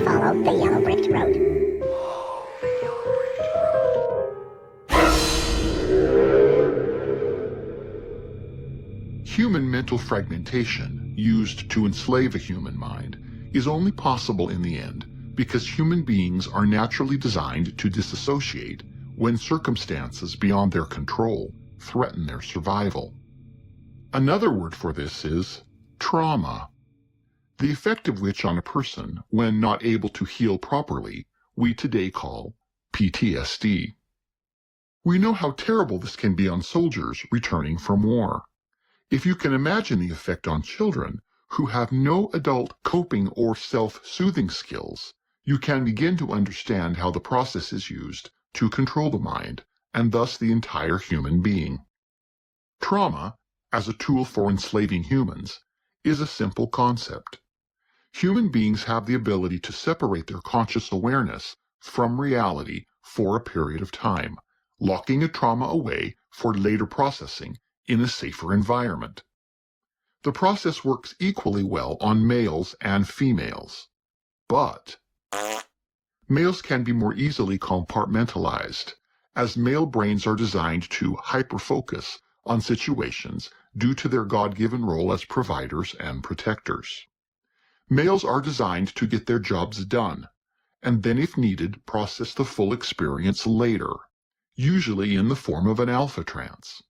Follow the yellow-bricked road. Human mental fragmentation, used to enslave a human mind, is only possible in the end because human beings are naturally designed to disassociate when circumstances beyond their control threaten their survival. Another word for this is trauma, the effect of which on a person, when not able to heal properly, we today call PTSD. We know how terrible this can be on soldiers returning from war. If you can imagine the effect on children who have no adult coping or self-soothing skills, you can begin to understand how the process is used to control the mind, and thus the entire human being. Trauma, as a tool for enslaving humans, is a simple concept. Human beings have the ability to separate their conscious awareness from reality for a period of time, locking a trauma away for later processing in a safer environment. The process works equally well on males and females, but males can be more easily compartmentalized, as male brains are designed to hyperfocus on situations due to their God-given role as providers and protectors. Males are designed to get their jobs done, and then if needed, process the full experience later, usually in the form of an alpha trance.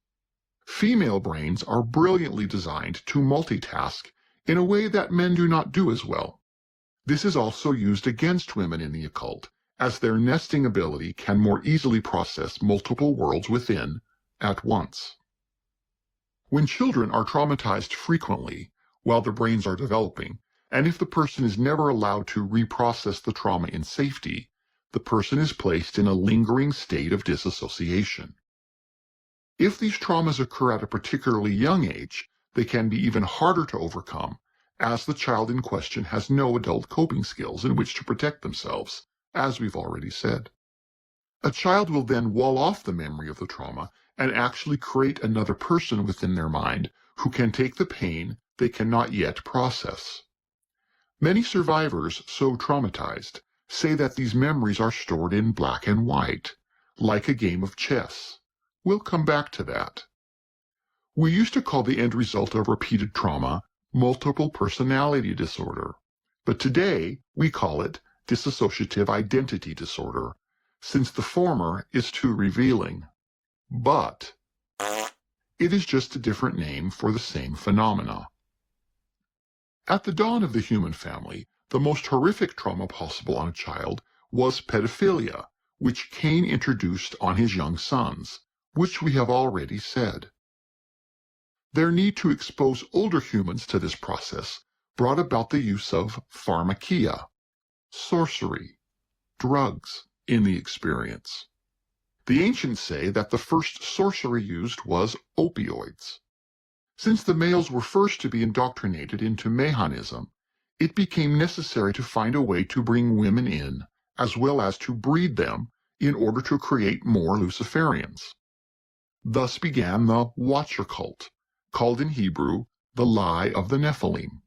Female brains are brilliantly designed to multitask in a way that men do not do as well. This is also used against women in the occult, as their nesting ability can more easily process multiple worlds within at once. When children are traumatized frequently while their brains are developing, and if the person is never allowed to reprocess the trauma in safety, the person is placed in a lingering state of disassociation. If these traumas occur at a particularly young age, they can be even harder to overcome, as the child in question has no adult coping skills in which to protect themselves, as we've already said. A child will then wall off the memory of the trauma and actually create another person within their mind who can take the pain they cannot yet process. Many survivors so traumatized say that these memories are stored in black and white, like a game of chess. We'll come back to that. We used to call the end result of repeated trauma multiple personality disorder, but today we call it dissociative identity disorder, since the former is too revealing. But it is just a different name for the same phenomena. At the dawn of the human family, the most horrific trauma possible on a child was pedophilia, which Cain introduced on his young sons, which we have already said. Their need to expose older humans to this process brought about the use of pharmakia, sorcery, drugs in the experience. The ancients say that the first sorcery used was opioids. Since the males were first to be indoctrinated into Mahanism, it became necessary to find a way to bring women in, as well as to breed them in order to create more Luciferians. Thus began the Watcher cult, called in Hebrew the Lie of the Nephilim.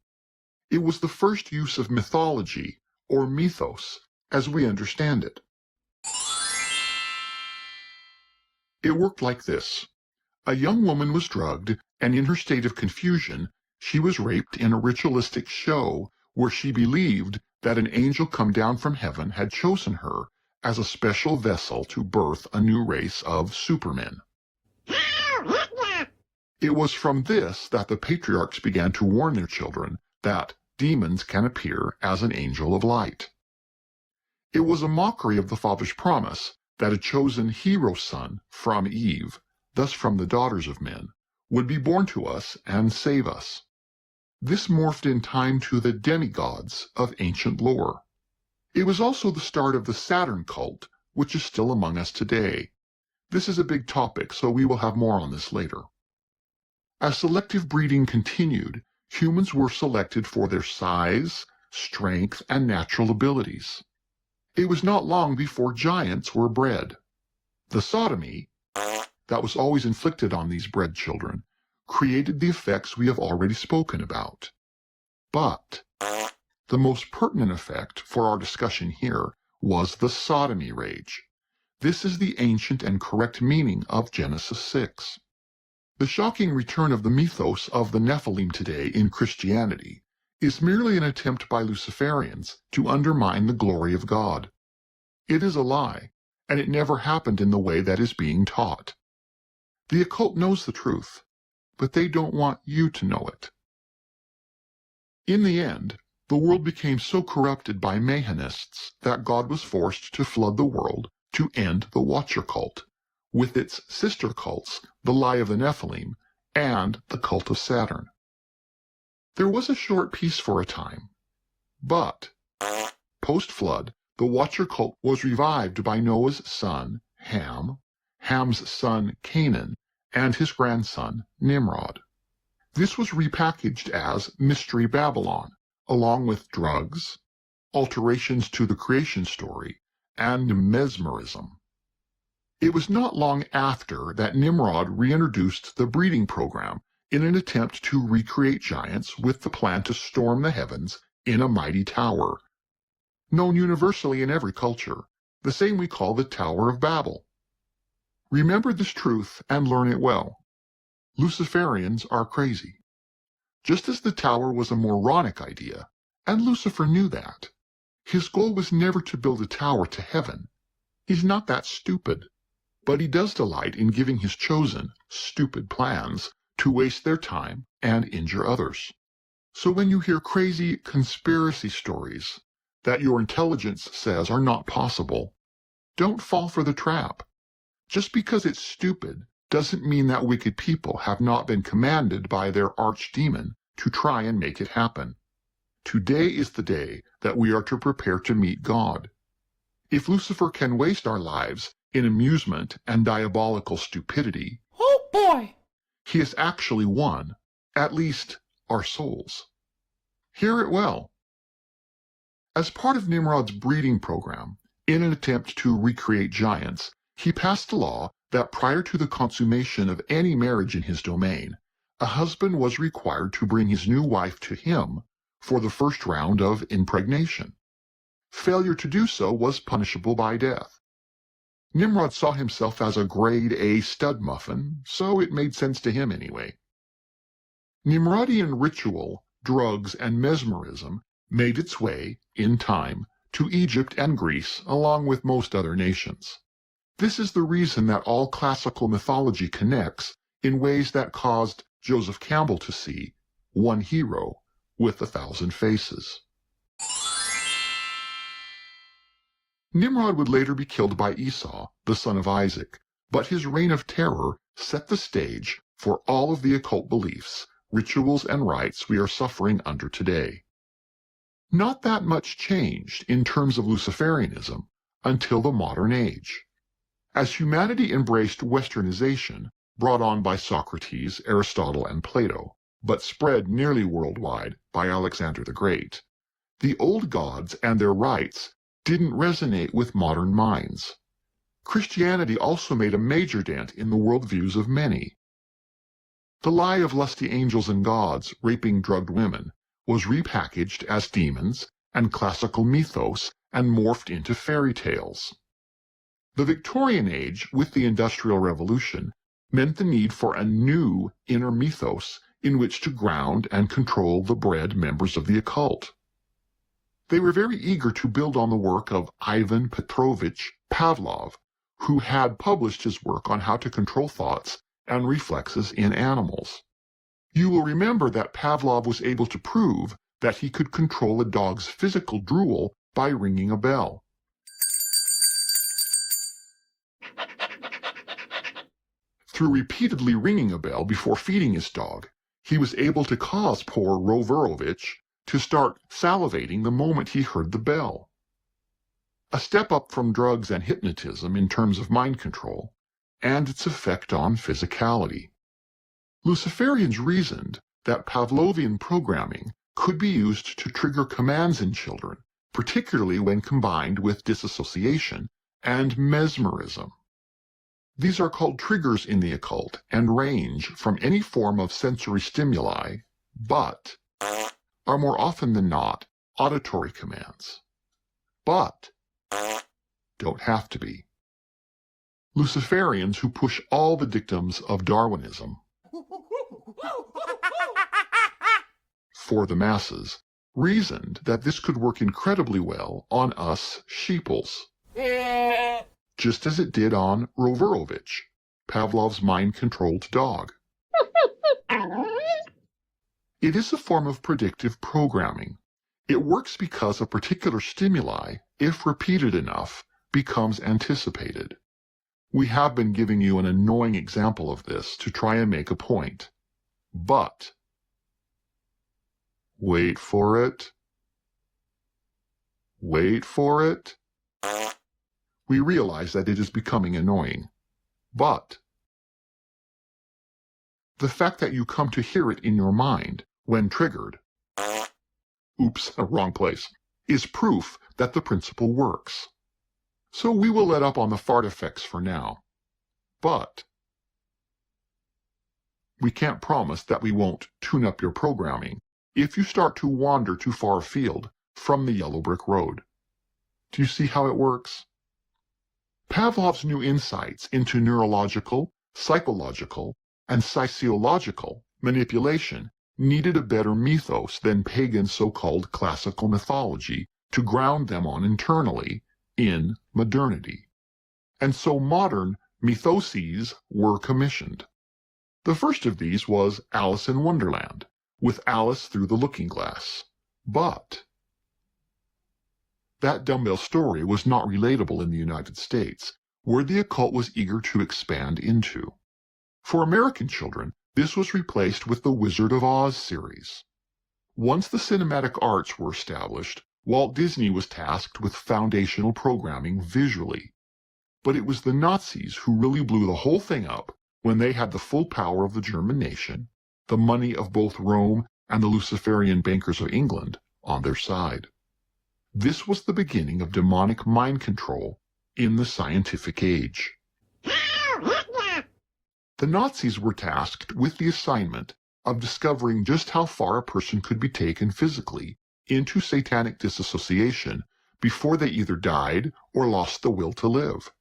It was the first use of mythology, or mythos, as we understand it. It worked like this. A young woman was drugged, and in her state of confusion, she was raped in a ritualistic show where she believed that an angel come down from heaven had chosen her as a special vessel to birth a new race of supermen. It was from this that the patriarchs began to warn their children that demons can appear as an angel of light. It was a mockery of the Father's promise that a chosen hero son from Eve, thus from the daughters of men, would be born to us and save us. This morphed in time to the demigods of ancient lore. It was also the start of the Saturn cult, which is still among us today. This is a big topic, so we will have more on this later. As selective breeding continued, humans were selected for their size, strength, and natural abilities. It was not long before giants were bred. The sodomy that was always inflicted on these bred children created the effects we have already spoken about. But the most pertinent effect for our discussion here was the sodomy rage. This is the ancient and correct meaning of Genesis 6. The shocking return of the mythos of the Nephilim today in Christianity is merely an attempt by Luciferians to undermine the glory of God. It is a lie, and it never happened in the way that is being taught. The occult knows the truth, but they don't want you to know it. In the end, the world became so corrupted by Mahanists that God was forced to flood the world to end the Watcher cult, with its sister cults, the Lie of the Nephilim, and the Cult of Saturn. There was a short peace for a time, but post-flood, the Watcher cult was revived by Noah's son, Ham, Ham's son, Canaan, and his grandson, Nimrod. This was repackaged as Mystery Babylon, along with drugs, alterations to the creation story, and mesmerism. It was not long after that Nimrod reintroduced the breeding program in an attempt to recreate giants with the plan to storm the heavens in a mighty tower, known universally in every culture, the same we call the Tower of Babel. Remember this truth and learn it well. Luciferians are crazy. Just as the tower was a moronic idea, and Lucifer knew that, his goal was never to build a tower to heaven. He's not that stupid. But he does delight in giving his chosen, stupid plans to waste their time and injure others. So when you hear crazy conspiracy stories that your intelligence says are not possible, don't fall for the trap. Just because it's stupid doesn't mean that wicked people have not been commanded by their archdemon to try and make it happen. Today is the day that we are to prepare to meet God. If Lucifer can waste our lives in amusement and diabolical stupidity, oh boy, he has actually won, at least our souls. Hear it well. As part of Nimrod's breeding program, in an attempt to recreate giants, he passed a law that prior to the consummation of any marriage in his domain, a husband was required to bring his new wife to him for the first round of impregnation. Failure to do so was punishable by death. Nimrod saw himself as a grade A stud muffin, so it made sense to him anyway. Nimrodian ritual, drugs, and mesmerism made its way, in time, to Egypt and Greece, along with most other nations. This is the reason that all classical mythology connects in ways that caused Joseph Campbell to see one hero with 1,000 faces. Nimrod would later be killed by Esau, the son of Isaac, but his reign of terror set the stage for all of the occult beliefs, rituals, and rites we are suffering under today. Not that much changed in terms of Luciferianism until the modern age. As humanity embraced Westernization, brought on by Socrates, Aristotle, and Plato, but spread nearly worldwide by Alexander the Great, the old gods and their rites didn't resonate with modern minds. Christianity also made a major dent in the worldviews of many. The lie of lusty angels and gods raping drugged women was repackaged as demons and classical mythos and morphed into fairy tales. The Victorian Age, with the Industrial Revolution, meant the need for a new inner mythos in which to ground and control the bred members of the occult. They were very eager to build on the work of Ivan Petrovich Pavlov, who had published his work on how to control thoughts and reflexes in animals. You will remember that Pavlov was able to prove that he could control a dog's physical drool by ringing a bell. Through repeatedly ringing a bell before feeding his dog, he was able to cause poor Roverovich to start salivating the moment he heard the bell. A step up from drugs and hypnotism in terms of mind control, and its effect on physicality. Luciferians reasoned that Pavlovian programming could be used to trigger commands in children, particularly when combined with dissociation and mesmerism. These are called triggers in the occult and range from any form of sensory stimuli, but are more often than not auditory commands. But don't have to be. Luciferians who push all the dictums of Darwinism for the masses reasoned that this could work incredibly well on us sheeples, just as it did on Roverovich, Pavlov's mind-controlled dog. It is a form of predictive programming. It works because a particular stimuli, if repeated enough, becomes anticipated. We have been giving you an annoying example of this to try and make a point. But, wait for it. Wait for it. We realize that it is becoming annoying. But the fact that you come to hear it in your mind when triggered, oops, wrong place, is proof that the principle works. So we will let up on the fart effects for now. But we can't promise that we won't tune up your programming if you start to wander too far afield from the yellow brick road. Do you see how it works? Pavlov's new insights into neurological, psychological, and sociological manipulation needed a better mythos than pagan so-called classical mythology to ground them on internally in modernity. And so modern mythoses were commissioned. The first of these was Alice in Wonderland, with Alice through the looking glass. But that dumbbell story was not relatable in the United States, where the occult was eager to expand into. For American children, this was replaced with the Wizard of Oz series. Once the cinematic arts were established, Walt Disney was tasked with foundational programming visually. But it was the Nazis who really blew the whole thing up when they had the full power of the German nation, the money of both Rome and the Luciferian bankers of England on their side. This was the beginning of demonic mind control in the scientific age. The Nazis were tasked with the assignment of discovering just how far a person could be taken physically into satanic dissociation before they either died or lost the will to live.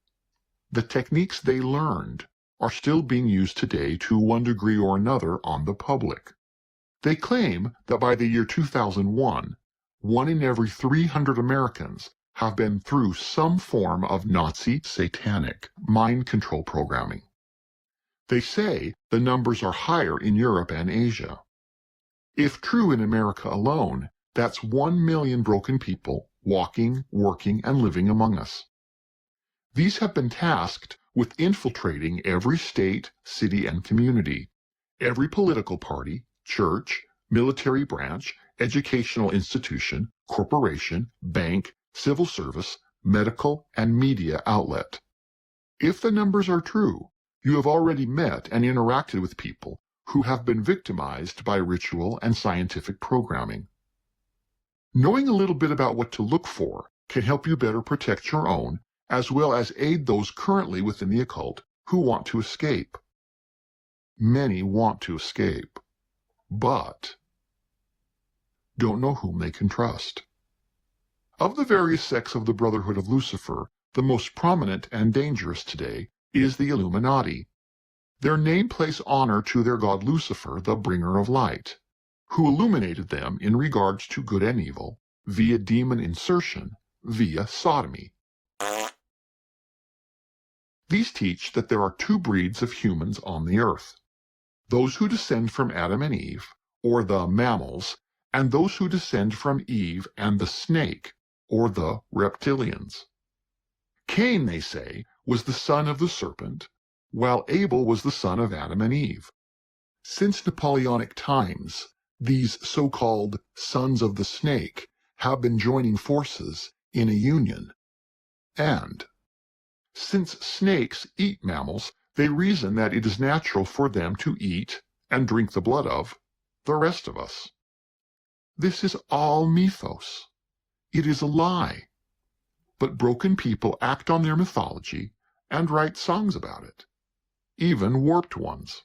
The techniques they learned are still being used today to one degree or another on the public. They claim that by the year 2001, 1 in every 300 Americans have been through some form of Nazi satanic mind control programming. They say the numbers are higher in Europe and Asia. If true in America alone, that's 1 million broken people walking, working, and living among us. These have been tasked with infiltrating every state, city, and community, Every political party, church, military branch, educational institution, corporation, bank, civil service, medical, and media outlet. If the numbers are true, you have already met and interacted with people who have been victimized by ritual and scientific programming. Knowing a little bit about what to look for can help you better protect your own, as well as aid those currently within the occult who want to escape. Many want to escape, but don't know whom they can trust. Of the various sects of the Brotherhood of Lucifer, the most prominent and dangerous today is the Illuminati. Their name plays honor to their god Lucifer, the bringer of light, who illuminated them in regards to good and evil via demon insertion, via sodomy. These teach that there are two breeds of humans on the earth: those who descend from Adam and Eve, or the mammals, and those who descend from Eve and the snake, or the reptilians. Cain, they say, was the son of the serpent, while Abel was the son of Adam and Eve. Since Napoleonic times, these so-called sons of the snake have been joining forces in a union. And since snakes eat mammals, they reason that it is natural for them to eat and drink the blood of the rest of us. This is all mythos. It is a lie. But broken people act on their mythology and write songs about it, even warped ones.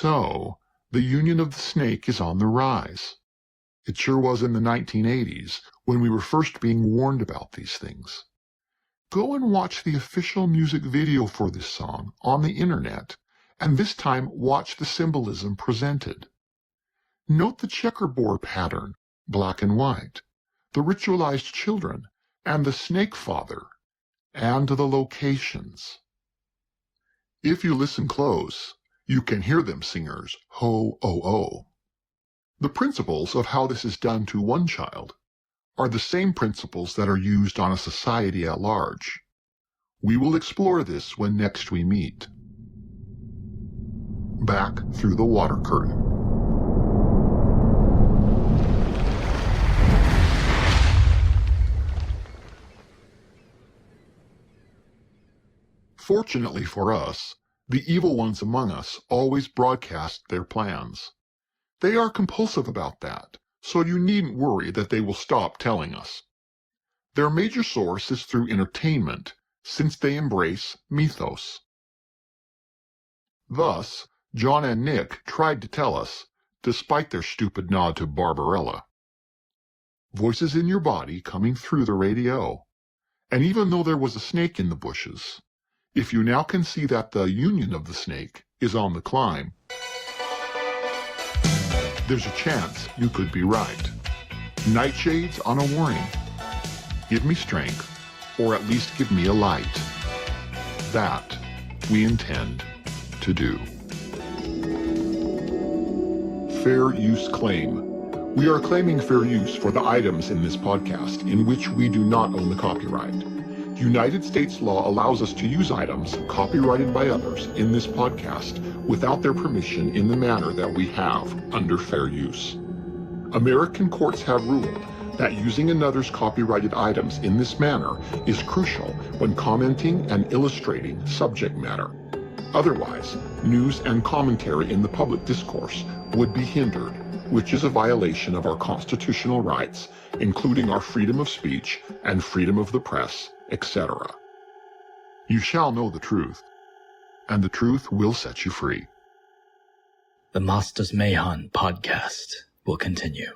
So, the union of the snake is on the rise. It sure was in the 1980s, when we were first being warned about these things. Go and watch the official music video for this song on the internet, and this time watch the symbolism presented. Note the checkerboard pattern, black and white, the ritualized children, and the snake father, and the locations. If you listen close, you can hear them singers ho-oh-oh. The principles of how this is done to one child are the same principles that are used on a society at large. We will explore this when next we meet. Back through the water curtain. Fortunately for us, the evil ones among us always broadcast their plans. They are compulsive about that, so you needn't worry that they will stop telling us. Their major source is through entertainment, since they embrace mythos. Thus, John and Nick tried to tell us, despite their stupid nod to Barbarella. voices in your body coming through the radio. And even though there was a snake in the bushes, if you now can see that the union of the snake is on the climb, there's a chance you could be right. Nightshades on a warning. Give me strength, or at least give me a light. That we intend to do. Fair use claim. We are claiming fair use for the items in this podcast in which we do not own the copyright. United States law allows us to use items copyrighted by others in this podcast without their permission in the manner that we have under fair use. American courts have ruled that using another's copyrighted items in this manner is crucial when commenting and illustrating subject matter. Otherwise, news and commentary in the public discourse would be hindered, which is a violation of our constitutional rights, including our freedom of speech and freedom of the press, etc. You shall know the truth, and the truth will set you free. The Master's Mahan podcast will continue.